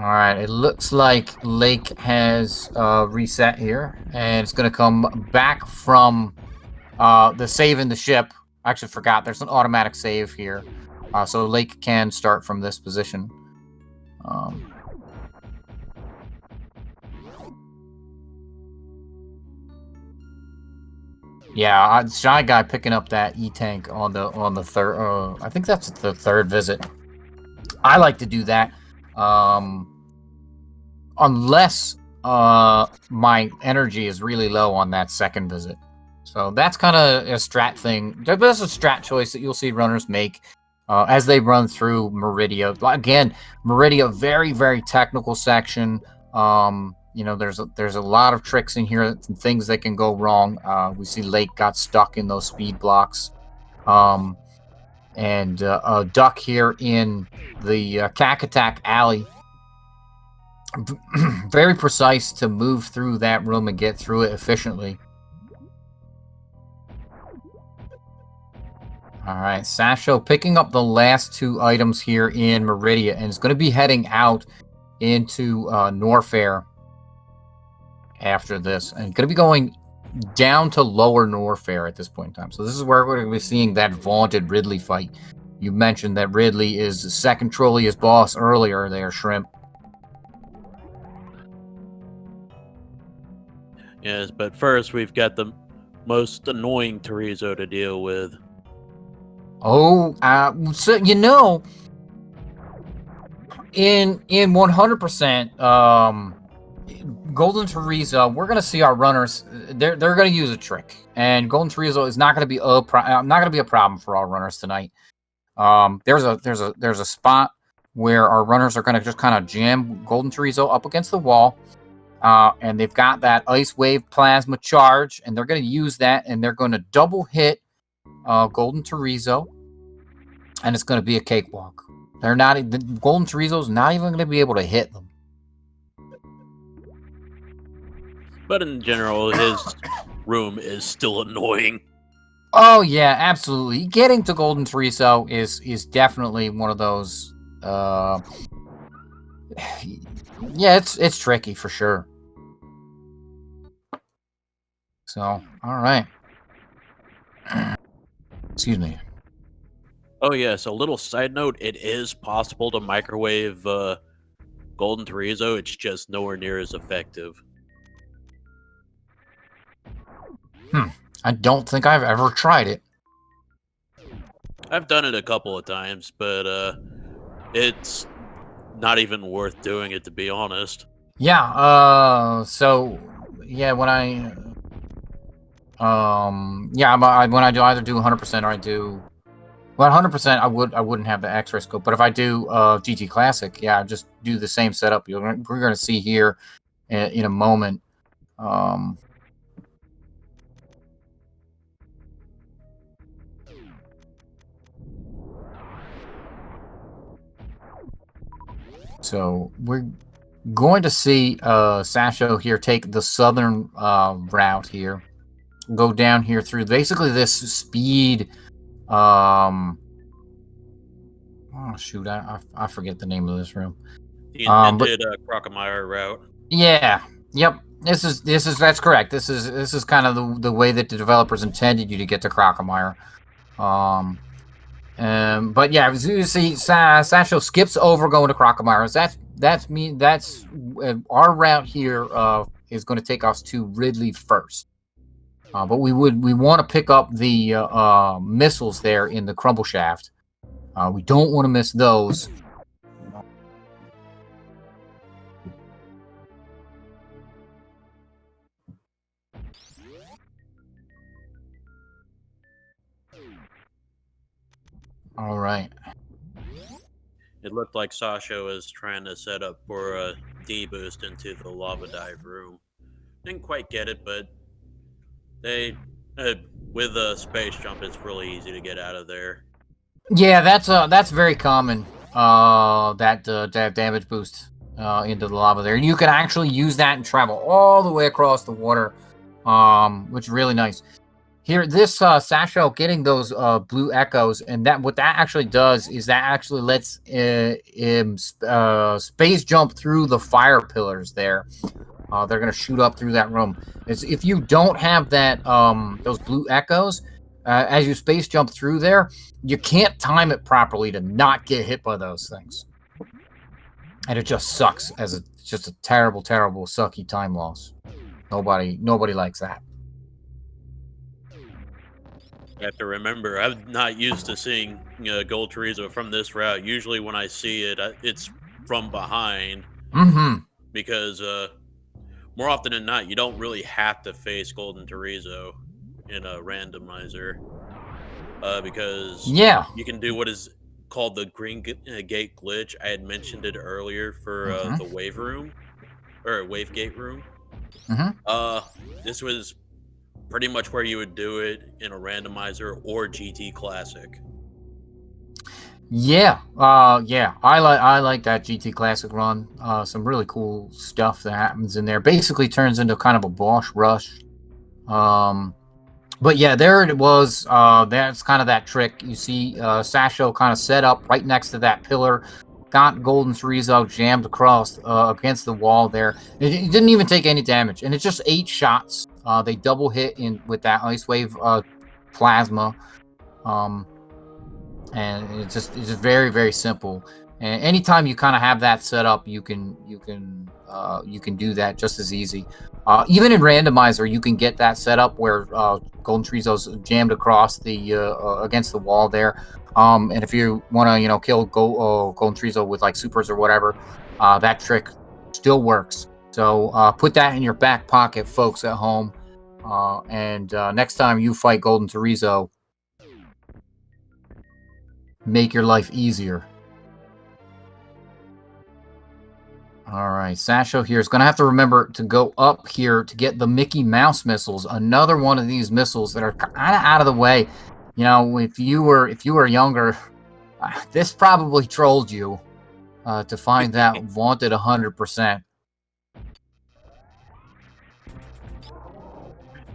All right, it looks like Lake has reset here, and it's going to come back from the save in the ship. I actually forgot there's an automatic save here, so Lake can start from this position. Yeah, ShyGuy picking up that E-tank on the third. I think that's the third visit. I like to do that, unless my energy is really low on that second visit. So that's kind of a strat thing. That's a strat choice that you'll see runners make as they run through Meridia. Again, Meridia, very, very technical section. You know, there's a lot of tricks in here, things that can go wrong. We see Lake got stuck in those speed blocks. And Duck here in the Cacatac Alley. Very precise to move through that room and get through it efficiently. All right, Sasho picking up the last two items here in Meridia, and is going to be heading out into Norfair after this, and going to be going down to lower Norfair at this point in time. So this is where we're going to be seeing that vaunted Ridley fight. You mentioned that Ridley is the second trolliest boss earlier there, Shrimp. Yes, but first we've got the most annoying Torizo to deal with. Oh, so you know, in 100%, Golden Torizo, we're gonna see our runners. They're gonna use a trick, and Golden Torizo is not gonna be a problem for our runners tonight. There's a spot where our runners are gonna just kind of jam Golden Torizo up against the wall. And they've got that Ice Wave Plasma charge, and they're going to use that, and they're going to double hit Golden Torizo, and it's going to be a cakewalk. The Golden Torizo's not even going to be able to hit them. But in general, his room is still annoying. Oh yeah, absolutely. Getting to Golden Torizo is definitely one of those. Yeah, it's tricky for sure. So, all right. Excuse me. Oh yes, a little side note, it is possible to microwave Golden Torizo, it's just nowhere near as effective. I don't think I've ever tried it. I've done it a couple of times, but it's not even worth doing it, to be honest. Yeah, so yeah, when I when I do either do 100% or I do 100%, I wouldn't have the X-ray scope, but if I do GT Classic, yeah, just do the same setup. We're going to see here in a moment. So we're going to see Sasho here take the southern route here, go down here through basically this speed. Oh shoot, I forget the name of this room. The intended Crocomire route. Yeah. Yep. That's correct. This is kind of the way that the developers intended you to get to Crocomire. But yeah, as you see, Sasho skips over going to Crocomire. That's our route here is going to take us to Ridley first. But we want to pick up the missiles there in the crumble shaft. We don't want to miss those. All right. It looked like Sasha was trying to set up for a D-boost into the lava dive room. Didn't quite get it, but they with a space jump, it's really easy to get out of there. Yeah, that's very common. That damage boost into the lava there. You can actually use that and travel all the way across the water, which is really nice. Here, this Sasho getting those blue echoes, and that what that actually does is that actually lets him space jump through the fire pillars there. They're gonna shoot up through that room. If you don't have that those blue echoes, as you space jump through there, you can't time it properly to not get hit by those things, and it just sucks as just a terrible, terrible, sucky time loss. Nobody likes that. You have to remember, I'm not used to seeing gold chorizo from this route. Usually, when I see it, it's from behind. Mm-hmm. Because more often than not, you don't really have to face golden chorizo in a randomizer. Because you can do what is called the green gate glitch. I had mentioned it earlier for the wave room or wave gate room. This was pretty much where you would do it in a randomizer or GT Classic. Yeah, yeah, I like that GT Classic run. Some really cool stuff that happens in there. Basically, turns into kind of a boss rush. But yeah, there it was. That's kind of that trick. You see, Sasho kind of set up right next to that pillar. Got golden chorizo jammed across against the wall there. It didn't even take any damage, and it's just 8 shots. They double hit in with that ice wave plasma, and it's just very, very simple. And anytime you kind of have that set up, you can do that just as easy. Even in randomizer, you can get that set up where golden chorizo's jammed across the against the wall there. And if you want to, kill golden chorizo with like supers or whatever, that trick still works. So put that in your back pocket, folks at home. And next time you fight golden chorizo, make your life easier. All right, Sasho here is going to have to remember to go up here to get the Mickey Mouse missiles. Another one of these missiles that are kind of out of the way. If you were younger, this probably trolled you to find that vaunted 100%.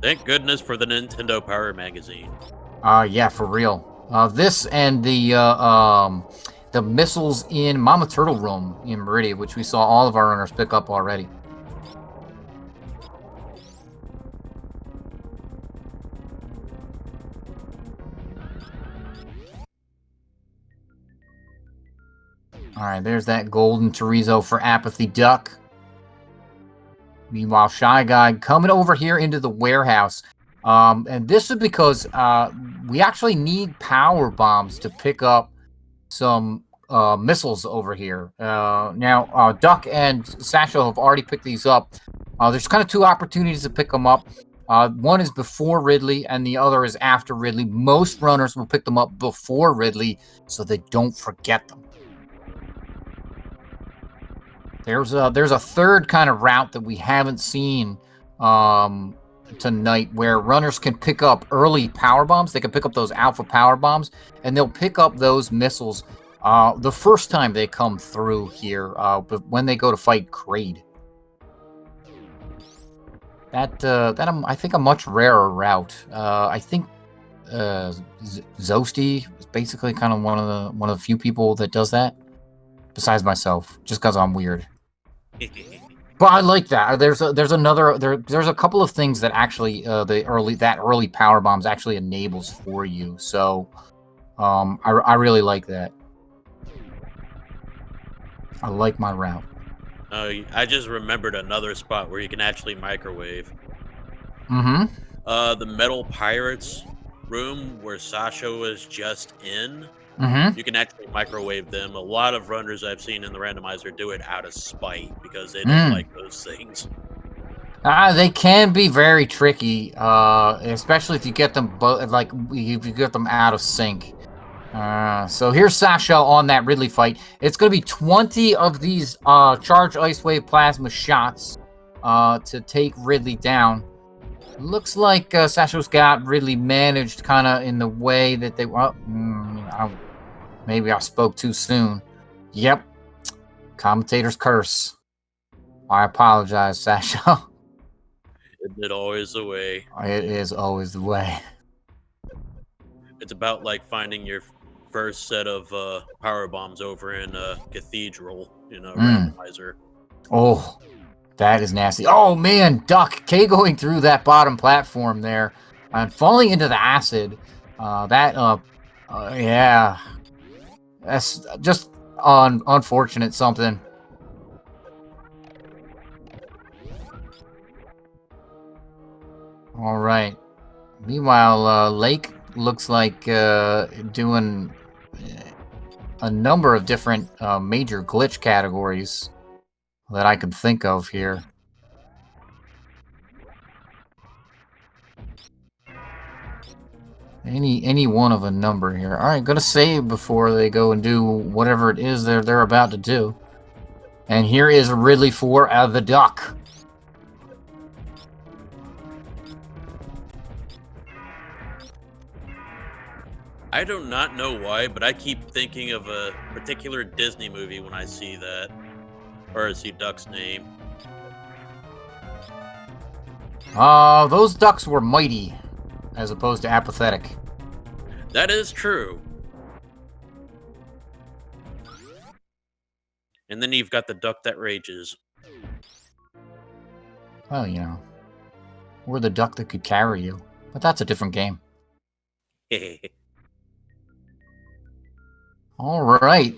Thank goodness for the Nintendo Power Magazine. Yeah, for real. This and the missiles in Mama Turtle Room in Meridia, which we saw all of our runners pick up already. All right, there's that golden chorizo for apathyduck. Meanwhile, ShyGuy coming over here into the warehouse. And this is because we actually need power bombs to pick up some missiles over here. Now, Duck and Sasho have already picked these up. There's kind of 2 opportunities to pick them up. One is before Ridley, and the other is after Ridley. Most runners will pick them up before Ridley, so they don't forget them. There's a third kind of route that we haven't seen tonight, where runners can pick up early power bombs. They can pick up those alpha power bombs, and they'll pick up those missiles the first time they come through here, but when they go to fight Crade. That I think a much rarer route. I think Zosty is basically kind of one of the few people that does that, besides myself, just because I'm weird. But I like that. There's a couple of things that actually the early power bombs actually enables for you. So I really like that. I like my route. I just remembered another spot where you can actually microwave. Mm-hmm. The Metal Pirates room where Sasho was just in. Mm-hmm. You can actually microwave them. A lot of runners I've seen in the randomizer do it out of spite because they don't like those things. They can be very tricky, especially if you get them if you get them out of sync. So here's Sasho on that Ridley fight. It's going to be 20 of these charged ice wave plasma shots to take Ridley down. Looks like Sasho's got Ridley managed kind of in the way that they... maybe I spoke too soon. Yep. Commentator's curse. I apologize, Sasho. Isn't it always the way? It is always the way. It's about like finding your first set of power bombs over in a cathedral in a randomizer. Oh, that is nasty. Oh man, Duck K going through that bottom platform there and falling into the acid. Yeah, that's just unfortunate something. All right. Meanwhile, Lake looks like doing a number of different major glitch categories that I could think of here. Any one of a number here. All right, gonna save before they go and do whatever it is they're about to do. And here is Ridley for the duck. I do not know why, but I keep thinking of a particular Disney movie when I see that, or I see Duck's name. Those ducks were mighty, as opposed to apathetic. That is true. And then you've got the duck that rages. Well, you know, or the duck that could carry you, but that's a different game. All right,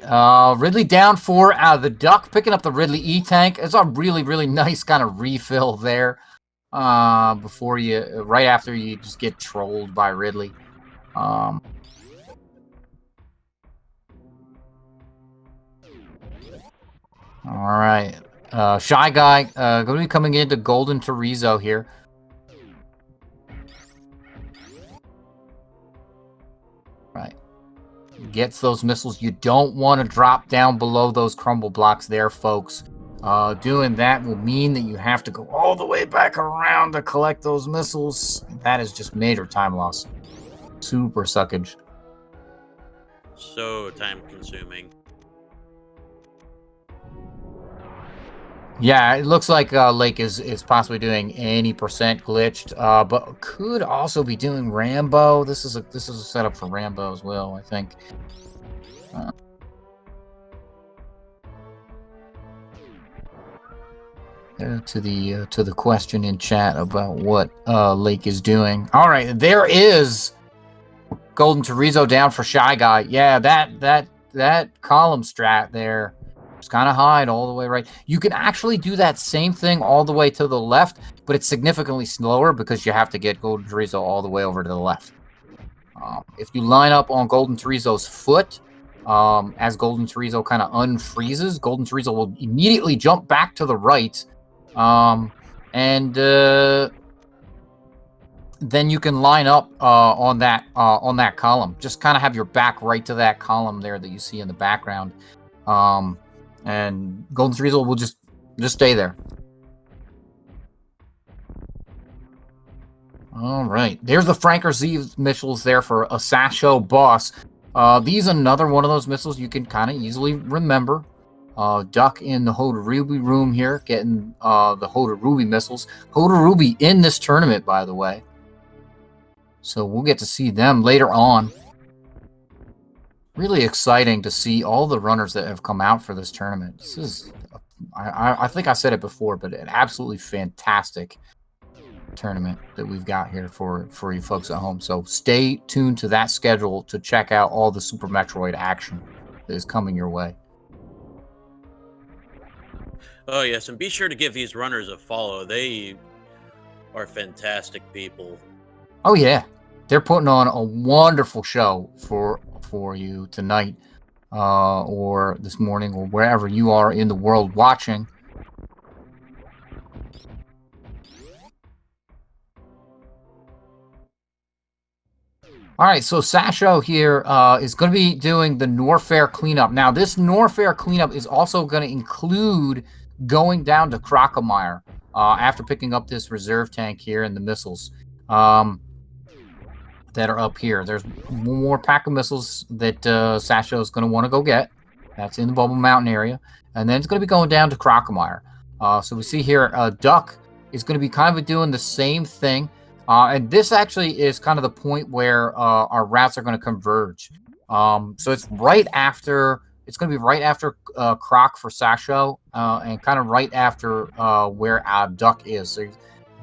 Ridley down for the duck, picking up the Ridley E-tank. It's a really, really nice kind of refill there. Before you, right after you just get trolled by Ridley. All right, ShyGuy going to be coming into Golden Chorizo here. Right. Gets those missiles. You don't want to drop down below those crumble blocks there, folks. Doing that will mean that you have to go all the way back around to collect those missiles. That is just major time loss. Super suckage. So time consuming. Yeah, it looks like Lake is possibly doing any percent glitched, but could also be doing Rambo. This is a setup for Rambo as well, I think. To the question in chat about what Lake is doing. All right, there is Golden Chorizo down for ShyGuy. Yeah, that column strat there. Just kind of hide all the way right. You can actually do that same thing all the way to the left, but it's significantly slower because you have to get Golden Chorizo all the way over to the left. If you line up on Golden Chorizo's foot, as Golden Chorizo kind of unfreezes, Golden Chorizo will immediately jump back to the right, and then you can line up on that column. Just kind of have your back right to that column there that you see in the background. And Golden Chorizo will just stay there. All right. There's the Franker Z missiles there for a sashoboss. These another one of those missiles you can kind of easily remember. Duck in the Hodarubi room here, getting the Hodarubi missiles. Hodarubi in this tournament, by the way. So we'll get to see them later on. Really exciting to see all the runners that have come out for this tournament. This is, I think I said it before, but an absolutely fantastic tournament that we've got here for you folks at home. So stay tuned to that schedule to check out all the Super Metroid action that is coming your way. Oh, yes, and be sure to give these runners a follow. They are fantastic people. Oh, yeah. They're putting on a wonderful show for you tonight or this morning or wherever you are in the world watching. All right, so Sasho here is going to be doing the Norfair Cleanup. Now, this Norfair Cleanup is also going to include going down to Crocomire after picking up this reserve tank here and the missiles that are up here. There's one more pack of missiles that Sasho is going to want to go get. That's in the Bubble Mountain area. And then it's going to be going down to Crocomire. So we see here Duck is going to be kind of doing the same thing. And this actually is kind of the point where our routes are going to converge. So it's right after. It's going to be right after Croc for Sasho, and kind of right after where Duck is.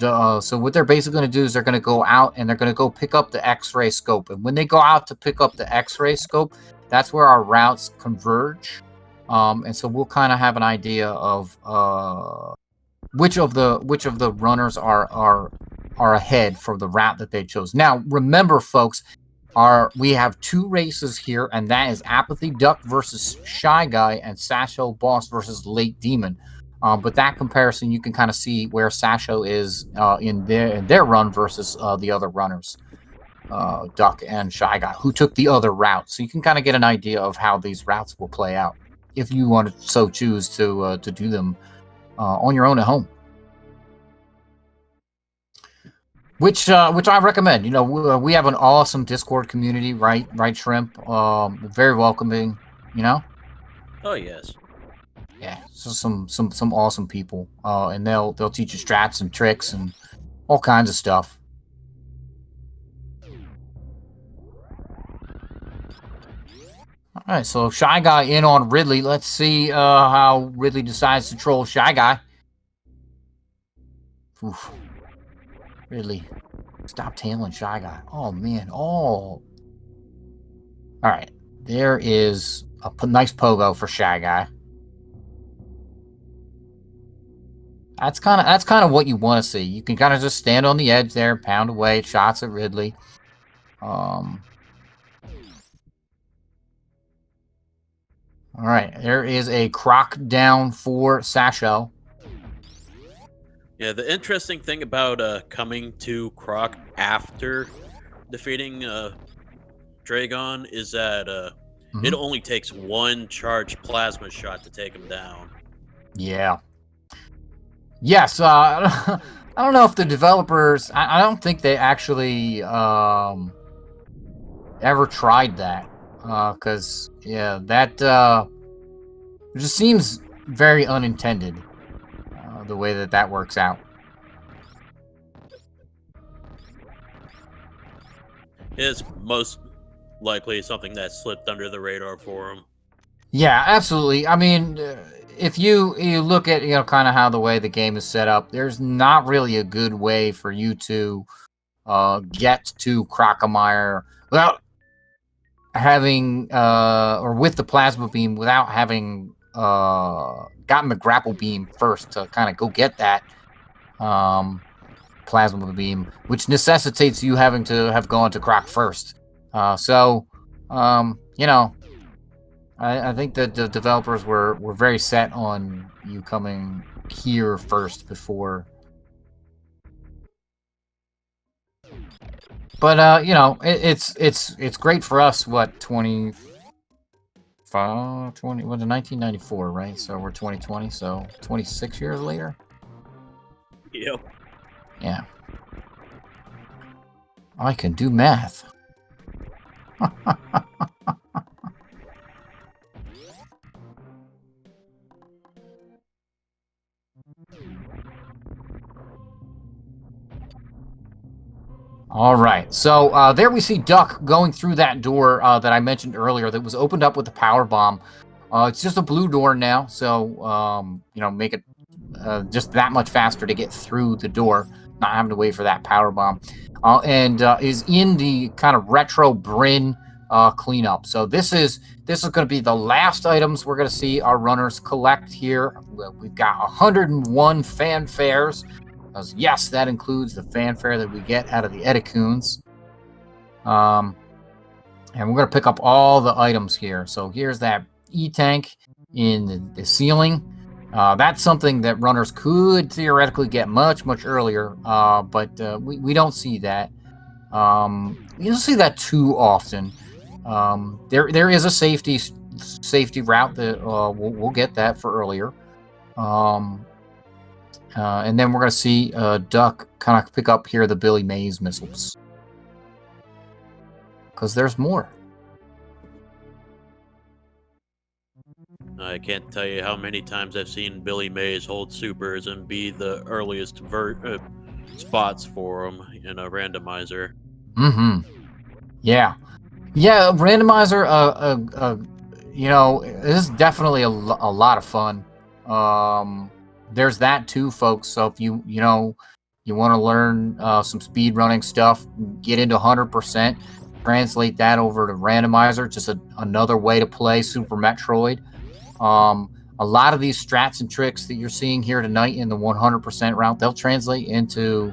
So what they're basically going to do is they're going to go out and they're going to go pick up the X-ray scope. And when they go out to pick up the X-ray scope, that's where our routes converge. And so we'll kind of have an idea of which of the runners are ahead for the route that they chose. Now, remember, folks, we have two races here, and that is apathyduck versus ShyGuy and sashoboss versus LakeDemon. But that comparison, you can kind of see where Sasho is in their run versus the other runners, Duck and ShyGuy, who took the other route. So you can kind of get an idea of how these routes will play out if you want to so choose to do them on your own at home. Which I recommend. You know, we have an awesome Discord community, right, Shrimp? Very welcoming. You know. Oh yes. Yeah, so some awesome people, and they'll teach you strats and tricks and all kinds of stuff. All right, so ShyGuy in on Ridley. Let's see how Ridley decides to troll ShyGuy. Oof. Ridley, stop tailing ShyGuy. Oh man, oh. All right, there is a nice pogo for ShyGuy. That's kind of what you want to see. You can kind of just stand on the edge there, pound away, shots at Ridley. All right, there is a croc down for Sasho. Yeah, the interesting thing about coming to Croc after defeating Dragon is that it only takes one charged plasma shot to take him down. Yeah. Yes, I don't know if the developers... I don't think they actually ever tried that. Because, yeah, that just seems very unintended, the way that works out. It's most likely something that slipped under the radar for him. Yeah, absolutely. I mean, if you look at, kind of how the way the game is set up, there's not really a good way for you to get to Crocomire without having or with the plasma beam without having gotten the grapple beam first to kind of go get that plasma beam, which necessitates you having to have gone to Croc first. I think that the developers were very set on you coming here first before. But it's great for us. What 20? 20 was it 1994, right? So we're 2020, so 26 years later. Yep. Yeah. I can do math. All right, so there we see Duck going through that door that I mentioned earlier that was opened up with the power bomb. It's just a blue door now, so make it just that much faster to get through the door, not having to wait for that power bomb. And is in the kind of retro Brin cleanup. So this is going to be the last items we're going to see our runners collect here. We've got 101 fanfares. Yes, that includes the fanfare that we get out of the Edicoons. And we're going to pick up all the items here. So here's that E-tank in the ceiling. That's something that runners could theoretically get much, much earlier, but we don't see that. You don't see that too often. There is a safety route that we'll get that for earlier. And then we're going to see Duck kind of pick up here the Billy Mays missiles. Because there's more. I can't tell you how many times I've seen Billy Mays hold supers and be the earliest spots for them in a randomizer. Mm-hmm. Yeah. Yeah, randomizer, you know, this is definitely a lot of fun. There's that too, folks. So if you know, you want to learn some speed running stuff, get into 100%, translate that over to randomizer, just another way to play Super Metroid. A lot of these strats and tricks that you're seeing here tonight in the 100% route, they'll translate into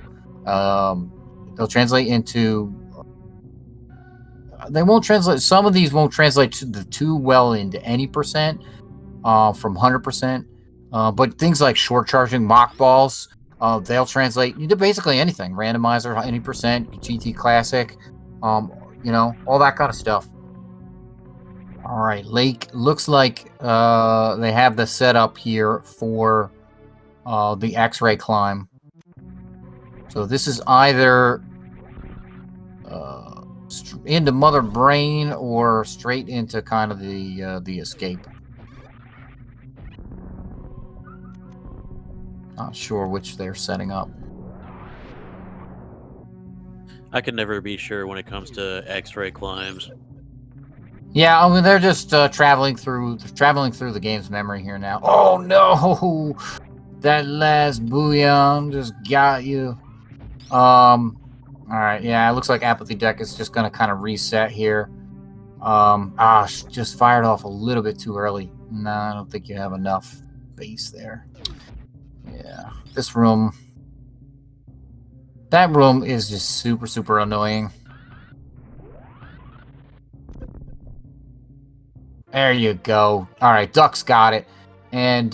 they won't translate. Some of these won't translate too well into any percent from 100%. But things like short charging mock balls, they'll translate into basically anything. Randomizer, any percent, GT Classic, you know, all that kind of stuff. All right, Lake, looks like they have the setup here for the X-ray climb. So this is either into Mother Brain or straight into kind of the escape. Not sure which they're setting up. I can never be sure when it comes to X-ray climbs. Yeah, I mean they're just traveling through the game's memory here now. Oh no, that last bouillon just got you. All right, yeah, it looks like apathyduck is just gonna kind of reset here. Just fired off a little bit too early. No, I don't think you have enough base there. Yeah, this room. That room is just super, super annoying. There you go. All right, Duck's got it. And,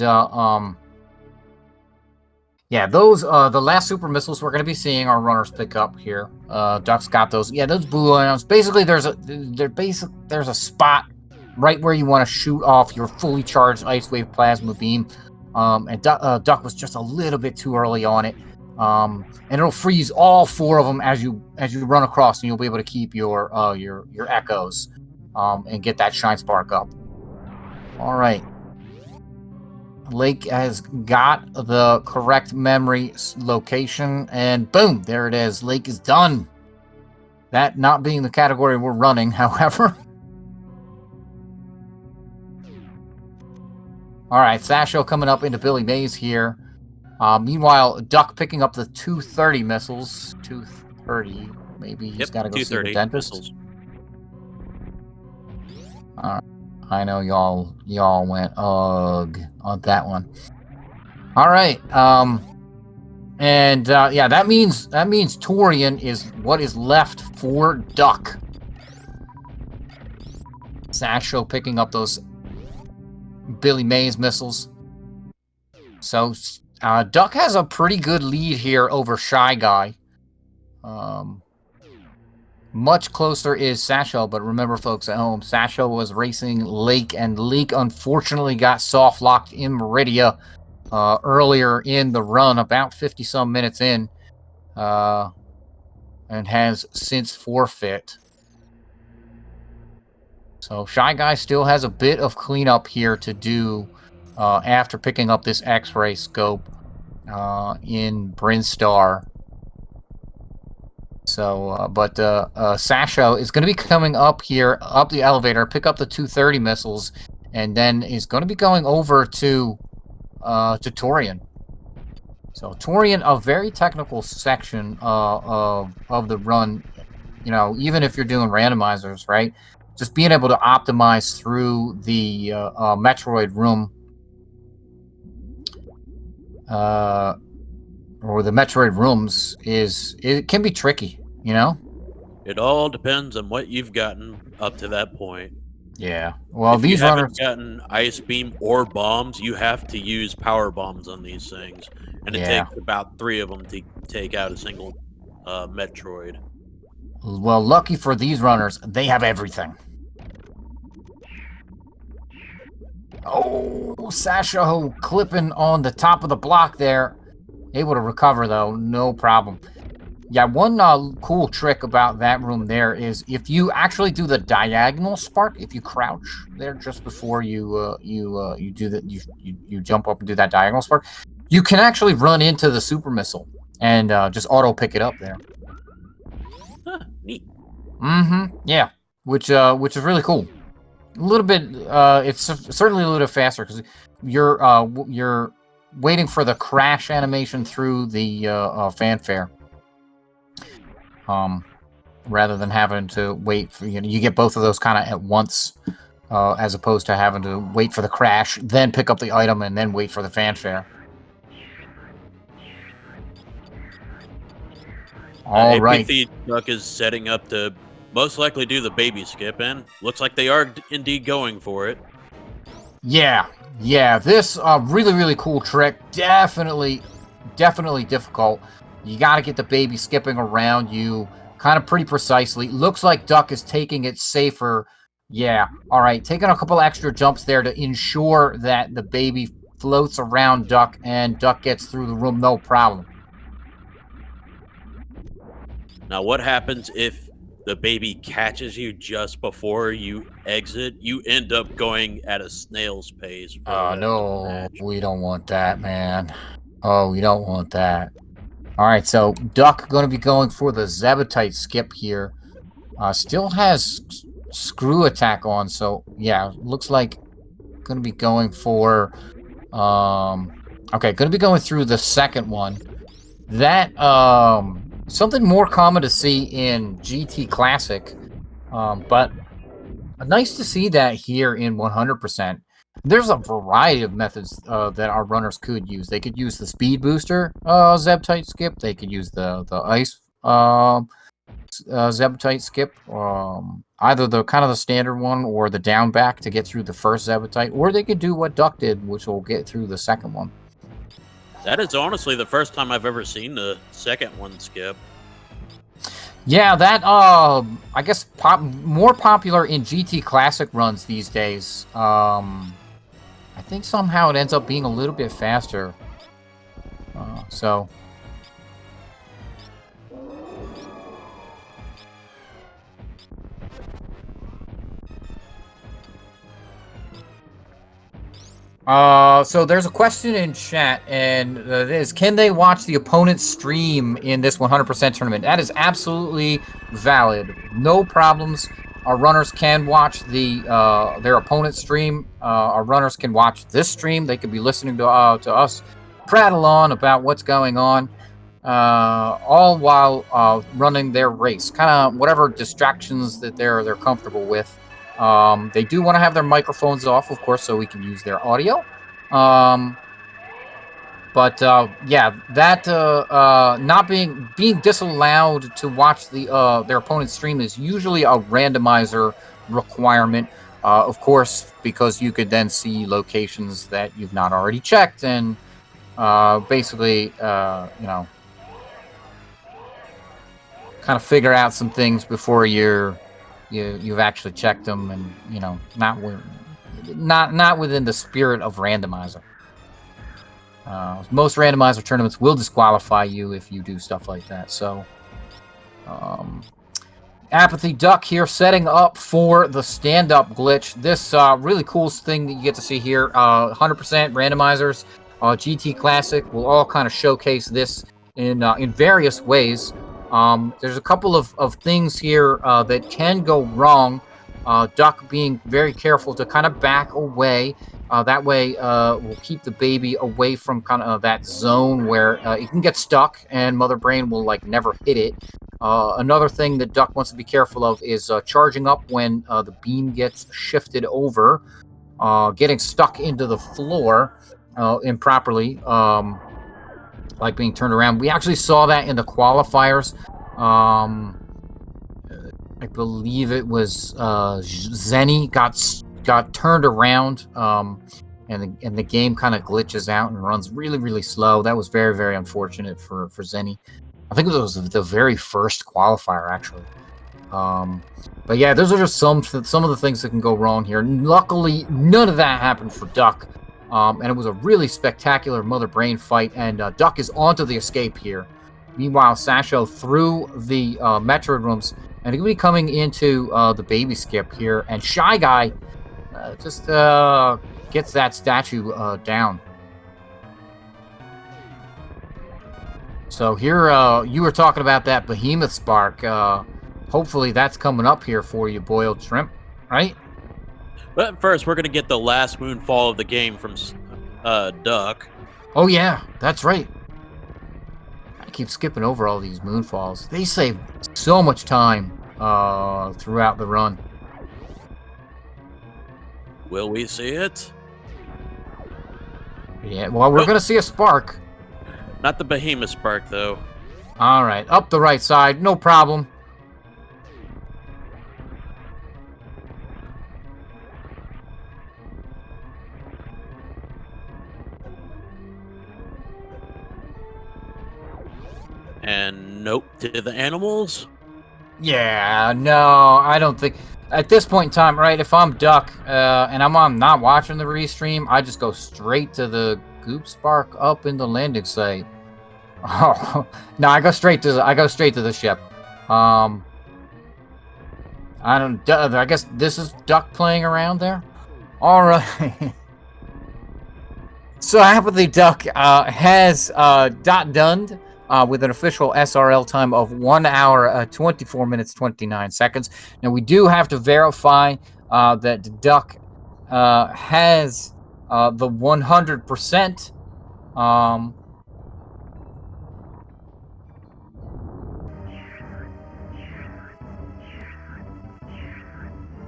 yeah, those, the last super missiles we're going to be seeing our runners pick up here. Duck's got those. Yeah, those blue ions. Basically, there's a spot right where you want to shoot off your fully charged Ice Wave Plasma Beam. And Duck was just a little bit too early on it. And it'll freeze all 4 of them as you run across, and you'll be able to keep your echoes, and get that shine spark up. All right, Lake has got the correct memory location, and boom, there it is. Lake is done. That not being the category we're running, however. All right, Sasho coming up into Billy Mays here. Meanwhile, Duck picking up the 230 missiles. 230, maybe he's got to go see the dentist. I know y'all went ugh on that one. All right, and yeah, that means Torian is what is left for Duck. Sasho picking up those Billy Mays missiles. So Duck has a pretty good lead here over ShyGuy. Much closer is Sasho, but remember, folks at home, Sasho was racing Lake, and Lake unfortunately got soft locked in Meridia earlier in the run, about 50-some minutes in, and has since forfeit. So ShyGuy still has a bit of cleanup here to do after picking up this X-ray scope in Brinstar. So, but Sasho is going to be coming up here, up the elevator, pick up the 230 missiles, and then is going to be going over to Torian. So Torian, a very technical section of the run. You know, even if you're doing randomizers, right? Just being able to optimize through the Metroid room. Or the Metroid rooms it can be tricky, you know? It all depends on what you've gotten up to that point. Yeah. Well, if these you haven't runners gotten ice beam or bombs, you have to use power bombs on these things, and it takes about 3 of them to take out a single Metroid. Well, lucky for these runners, they have everything. Oh, Sasho clipping on the top of the block there. Able to recover, though, no problem. Yeah, one cool trick about that room there is if you actually do the diagonal spark, if you crouch there just before you do that, you jump up and do that diagonal spark, you can actually run into the super missile. and just auto pick it up there. Huh, neat. Yeah, which is really cool. A little bit. It's certainly a little bit faster because you're waiting for the crash animation through the fanfare. Rather than having to wait for, you get both of those kind of at once, as opposed to having to wait for the crash, then pick up the item, and then wait for the fanfare. All right. apathyduck is setting up to most likely do the baby skip, and looks like they are indeed going for it. Yeah. This really, really cool trick. Definitely difficult. You got to get the baby skipping around you kind of pretty precisely. Looks like Duck is taking it safer. Yeah. All right. Taking a couple extra jumps there to ensure that the baby floats around Duck and Duck gets through the room no problem. Now, what happens if the baby catches you just before you exit? You end up going at a snail's pace. No, we don't want that, man. Oh, we don't want that. All right, so Duck going to be going for the Zebutite skip here. Still has screw attack on, so yeah, looks like going to be going for... okay, going to be going through the second one. That, something more common to see in GT Classic, but nice to see that here in 100%. There's a variety of methods that our runners could use. They could use the speed booster Zebutite skip. They could use the ice Zebutite skip. Either the kind of the standard one or the down back to get through the first Zebutite, or they could do what Duck did, which will get through the second one. That is honestly the first time I've ever seen the second one skip. Yeah, that I guess more popular in GT Classic runs these days. I think somehow it ends up being a little bit faster. So there's a question in chat, and it is, can they watch the opponent's stream in this 100% tournament? That is absolutely valid. No problems. Our runners can watch their opponent's stream. Our runners can watch this stream. They could be listening to us prattle on about what's going on, all while running their race. Kind of whatever distractions that they're comfortable with. They do want to have their microphones off, of course, so we can use their audio. But yeah, that not being disallowed to watch their opponent's stream is usually a randomizer requirement, of course, because you could then see locations that you've not already checked, and basically, kind of figure out some things before you've actually checked them, and not within the spirit of randomizer. Most randomizer tournaments will disqualify you if you do stuff like that. So, apathyduck here setting up for the stand-up glitch. This really cool thing that you get to see here. 100% randomizers. GT Classic will all kind of showcase this in various ways. There's a couple of things here that can go wrong. Duck being very careful to kind of back away. That way, we'll keep the baby away from kind of that zone where it can get stuck, and Mother Brain will never hit it. Another thing that Duck wants to be careful of is charging up when the beam gets shifted over, getting stuck into the floor improperly, like being turned around. We actually saw that in the qualifiers. I believe it was Zenny got turned around, and the game kind of glitches out and runs really, really slow. That was very, very unfortunate for Zenny. I think it was the very first qualifier, actually. But yeah, those are just some of the things that can go wrong here. Luckily, none of that happened for Duck, and it was a really spectacular Mother Brain fight, and Duck is onto the escape here. Meanwhile, Sasho through the Metroid rooms, and he'll be coming into the baby skip here, and ShyGuy just gets that statue down. So here, you were talking about that behemoth spark. Hopefully that's coming up here for you, boiled shrimp, right? But first, we're gonna get the last moonfall of the game from Duck. Oh yeah, that's right. I keep skipping over all these moonfalls. They save so much time throughout the run. Will we see it? Yeah, well, we're gonna see a spark. Not the behemoth spark, though. All right, up the right side, no problem. And nope to the animals. Yeah, no, I don't think... At this point in time, right, if I'm Duck and I'm not watching the restream, I just go straight to the goop spark up in the landing site. Oh, no, I go straight to the ship. I guess this is Duck playing around there. All right. So apathyduck has done with an official SRL time of 1 hour, 24 minutes, 29 seconds. Now, we do have to verify that Duck has the 100%.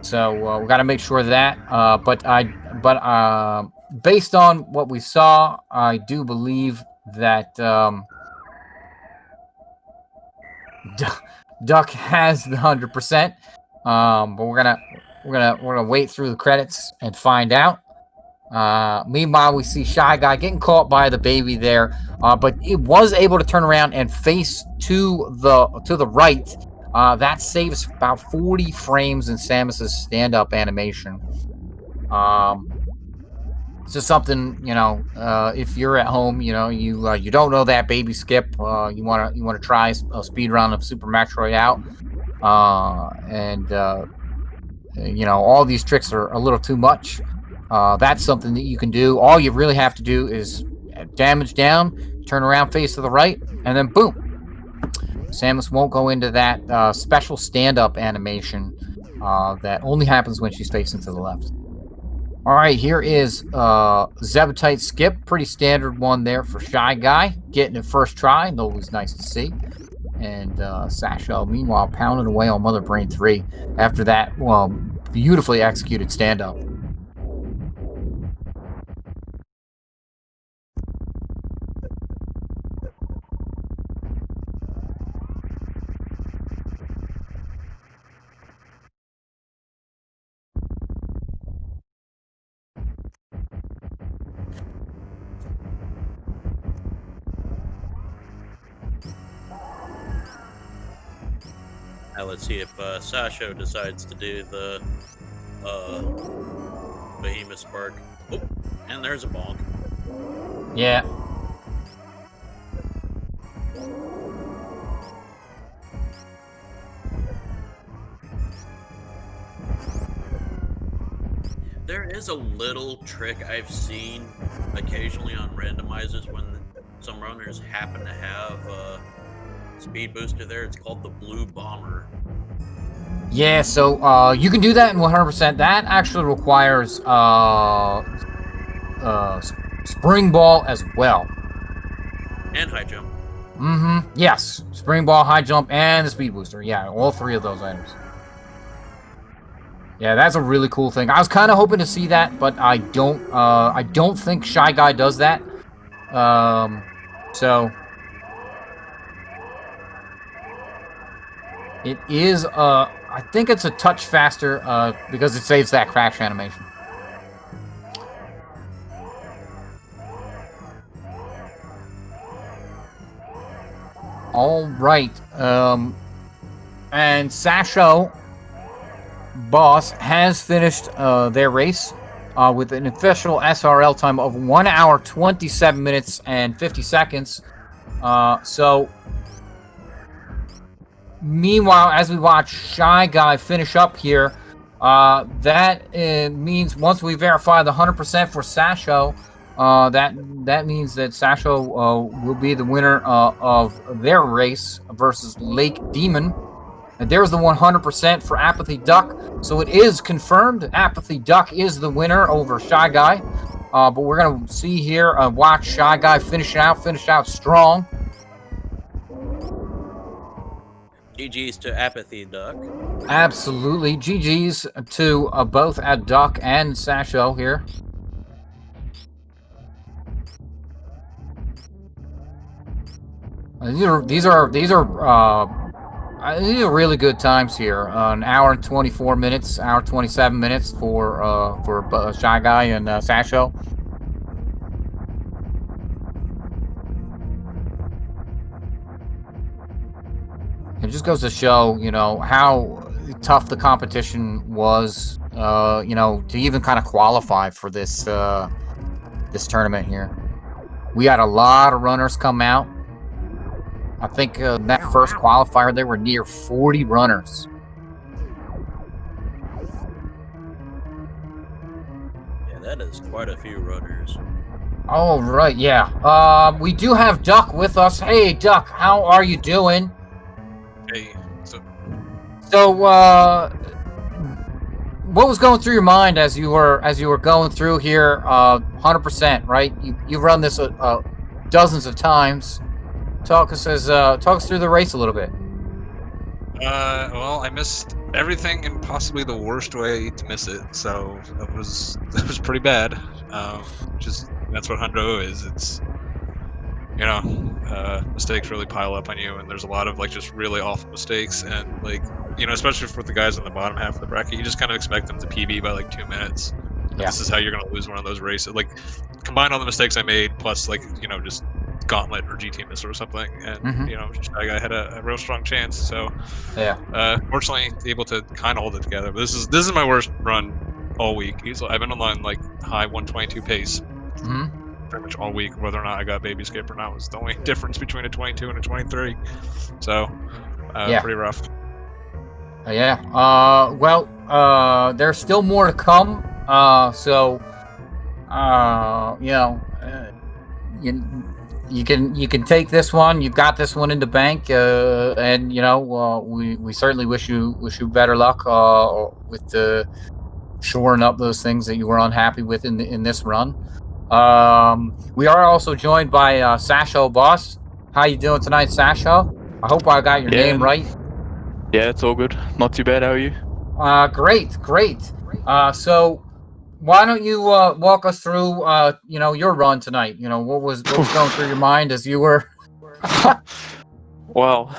So we got to make sure of that. But based on what we saw, I do believe that Duck has the 100%. But we're gonna wait through the credits and find out. Meanwhile, we see ShyGuy getting caught by the baby there, but it was able to turn around and face to the right. That saves about 40 frames in Samus's stand-up animation. It's just something, you know, if you're at home, you know, you don't know that baby skip, you wanna try a speed run of Super Metroid out, and you know, all these tricks are a little too much. That's something that you can do. All you really have to do is damage down, turn around, face to the right, and then boom. Samus won't go into that special stand-up animation that only happens when she's facing to the left. All right, here is Zebutite Skip. Pretty standard one there for ShyGuy. Getting it first try, always nice to see. And Sasho, meanwhile, pounding away on Mother Brain 3. After that, well, beautifully executed stand-up. Now let's see if Sasho decides to do the behemoth spark. Oh, and there's a bonk. Yeah. There is a little trick I've seen occasionally on randomizers when some runners happen to have speed booster there. It's called the blue bomber. Yeah, so you can do that in 100%. That actually requires spring ball as well. And high jump. Mm-hmm. Yes. Spring ball, high jump, and the speed booster. Yeah, all three of those items. Yeah, that's a really cool thing. I was kind of hoping to see that, but I don't think ShyGuy does that. So it is I think it's a touch faster because it saves that crash animation. All right. And Sasho Boss has finished their race with an official SRL time of 1 hour, 27 minutes, and 50 seconds. So, meanwhile, as we watch ShyGuy finish up here, that means once we verify the 100% for Sasho, that means that Sasho will be the winner of their race versus LakeDemon. And there's the 100% for apathyduck. So it is confirmed. apathyduck is the winner over ShyGuy. But we're going to see here, watch ShyGuy finish out strong. GG's to apathyduck. Absolutely. GG's to both Duck and Sasho here. These are really good times here. An hour and 24 minutes, hour 27 minutes for ShyGuy and Sasho. It just goes to show, how tough the competition was, to even kind of qualify for this this tournament here. We had a lot of runners come out. I think that first qualifier, there were near 40 runners. Yeah, that is quite a few runners. All right, yeah. We do have Duck with us. Hey, Duck, how are you doing? Hey, So, what was going through your mind as you were going through here? 100%, right? You've run this dozens of times. Talk us through the race a little bit. well, I missed everything in possibly the worst way to miss it, so that was pretty bad. Just that's what Hundo is. It's mistakes really pile up on you, and there's a lot of just really awful mistakes, and especially for the guys on the bottom half of the bracket, you just kind of expect them to PB by 2 minutes. Yeah. This is how you're gonna lose one of those races. Combine all the mistakes I made plus just Gauntlet or GT Missile or something, and ShyGuy had a real strong chance. So yeah, fortunately able to kind of hold it together. But this is my worst run all week. I've been on high 122 pace pretty much all week. Whether or not I got baby skip or not was the only difference between a 22 and a 23. So pretty rough. Yeah. Well, there's still more to come. You can take this one. You've got this one in the bank, and we certainly wish you better luck with shoring up those things that you were unhappy with in this run. We are also joined by sashoboss. How you doing tonight, Sasho? I hope I got your name right. Yeah, it's all good. Not too bad. How are you? Great. So why don't you walk us through your run tonight? What was going through your mind as you were Well,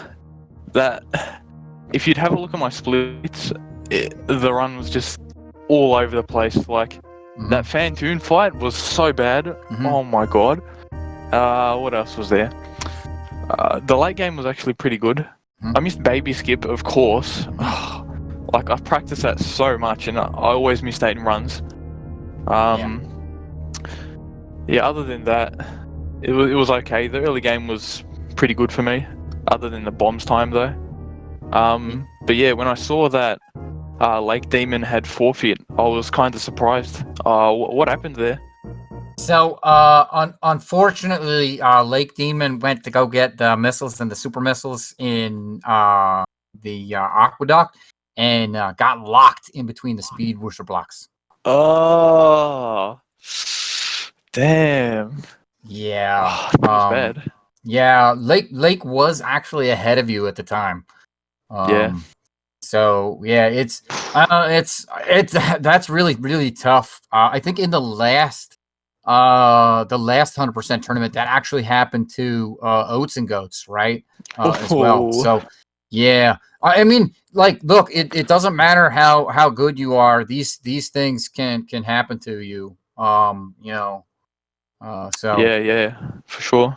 if you'd have a look at my splits, the run was just all over the place. That Fantoon fight was so bad. Oh my god. What else was there? The late game was actually pretty good. I missed baby skip, of course. I've practiced that so much, and I always miss 8 runs. Other than that, it was okay. The early game was pretty good for me, other than the bombs time though. But yeah, when I saw that LakeDemon had forfeit, I was kind of surprised. What happened there? So, unfortunately, LakeDemon went to go get the missiles and the super missiles in the aqueduct, and got locked in between the speed whoosher blocks. Oh, damn. Yeah, that was bad. Yeah, Lake was actually ahead of you at the time. Yeah. So yeah, it's that's really, really tough. I think in the last 100% tournament that actually happened to Oats and Goats, right? As well. So yeah, I mean, look, it doesn't matter how good you are. These things can happen to you. So yeah, for sure.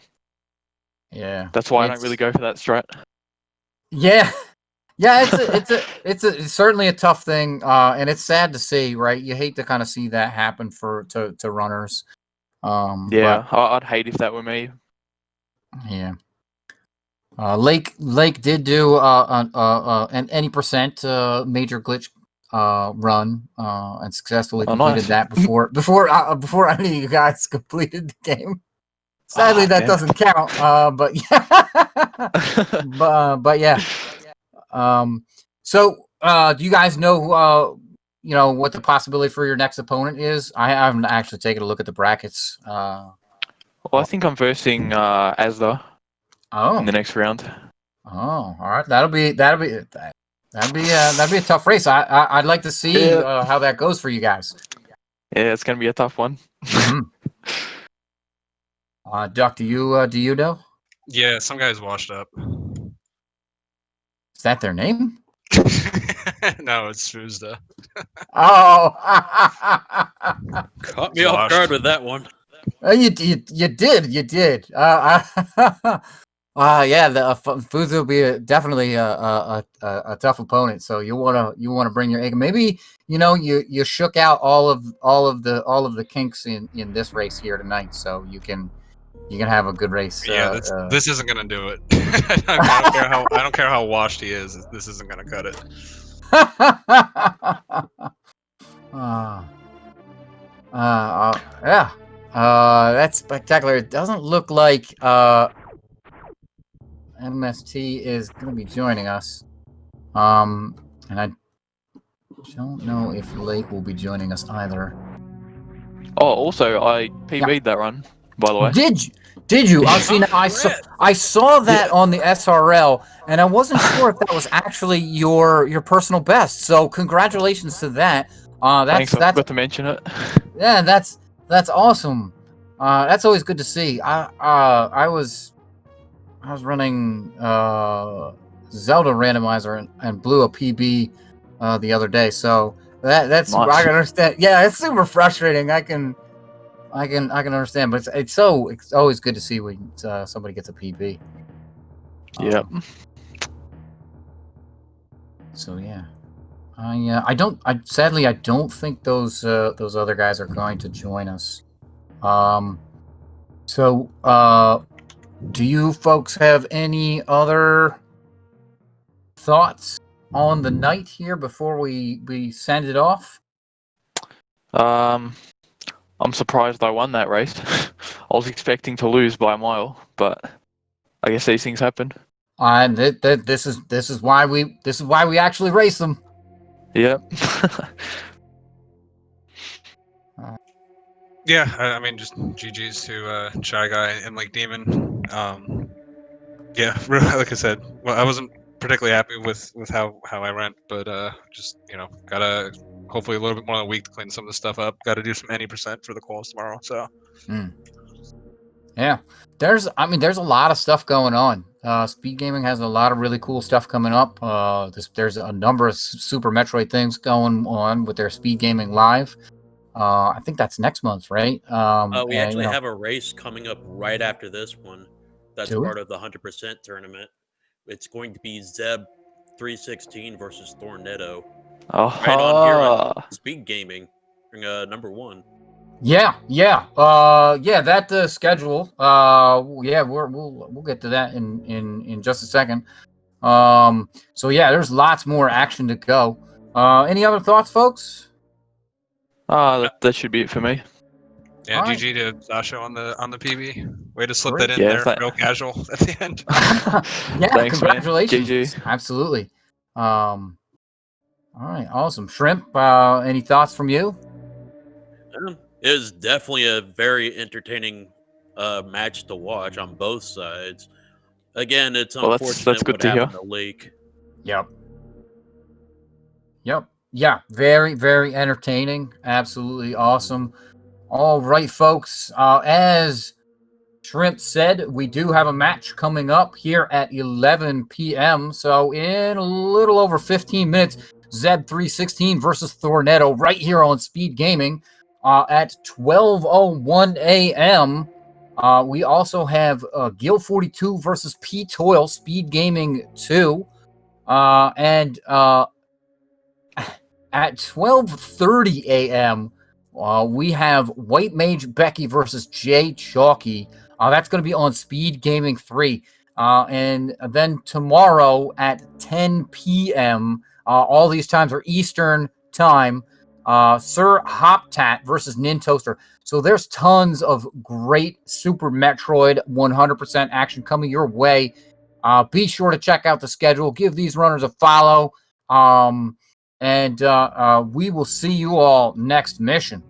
Yeah, that's why I don't really go for that strat. Yeah. Yeah, it's certainly a tough thing, and it's sad to see, right? You hate to kind of see that happen to runners. I'd hate if that were me. Yeah. Lake did do an any percent major glitch run and successfully Oh, completed nice. that before any of you guys completed the game. Sadly, that damn. doesn't count. But yeah, but yeah. So, do you guys know what the possibility for your next opponent is? I haven't actually taken a look at the brackets. Well, I think I'm versing Asda in the next round. Oh, all right. That'll be a tough race. I'd like to see how that goes for you guys. Yeah, it's gonna be a tough one. Duck, do you know? Yeah, some guys washed up. Is that their name? No, it's Fuzda. Oh, Caught me off guard with that one. You did. Yeah, the Fuzu will be definitely a tough opponent. So you wanna bring your A. Maybe you shook out all of the kinks in this race here tonight, so you can have a good race. Yeah, this isn't gonna do it. I don't care how washed he is. This isn't gonna cut it. Yeah. That's spectacular. It doesn't look like MST is going to be joining us. And I don't know if Lake will be joining us either. Oh, also, I PB'd that run, by the way. Did you? I saw that on the SRL, and I wasn't sure if that was actually your personal best. So congratulations to that. Thanks, I forgot to mention it. Yeah, that's awesome. That's always good to see. I was running Zelda randomizer and blew a PB the other day. So that's nice. I can understand. Yeah, it's super frustrating. I can understand, but it's always good to see when somebody gets a PB. Yep. So yeah. Sadly I don't think those other guys are going to join us. So do you folks have any other thoughts on the night here before we send it off? I'm surprised I won that race. I was expecting to lose by a mile, but I guess these things happen. And this is why we actually race them. Yep. Yeah, I mean, just GG's to ShyGuy and LakeDemon. Yeah, like I said, well, I wasn't particularly happy with how I ran, but just gotta hopefully a little bit more than a week to clean some of the stuff up. Got to do some any % for the quals tomorrow. So. Yeah, there's a lot of stuff going on. SpeedGaming has a lot of really cool stuff coming up. There's a number of Super Metroid things going on with their SpeedGaming Live. I think that's next month, right? We actually have a race coming up right after this one. That's part of the 100% tournament. It's going to be Zeb 316 versus Thornetto. Right on here on SpeedGaming, number 1. Yeah. That schedule. We'll get to that in just a second. So yeah, there's lots more action to go. Any other thoughts, folks? That should be it for me. Yeah, all GG to Sasha on the PB. Way to slip Great. that in there, real casual at the end. Yeah, thanks, congratulations. Man. GG. Absolutely. All right, awesome. Shrimp, any thoughts from you? It was definitely a very entertaining match to watch on both sides. Again, it's unfortunate that's good what to happened hear. to Lake. Yep. Yeah, very, very entertaining. Absolutely awesome. All right, folks. As Shrimp said, we do have a match coming up here at 11 p.m. So in a little over 15 minutes, Zeb 316 versus Thornetto right here on Speed Gaming at 12:01 a.m. We also have Gil 42 versus P Toil Speed Gaming 2, and at 12:30 a.m. We have White Mage Becky versus Jay Chalky. That's going to be on Speed Gaming 3. And then tomorrow at 10 p.m., all these times are Eastern, time. Sir Hoptat versus Nintoaster. So there's tons of great Super Metroid 100% action coming your way. Be sure to check out the schedule. Give these runners a follow. And we will see you all next mission.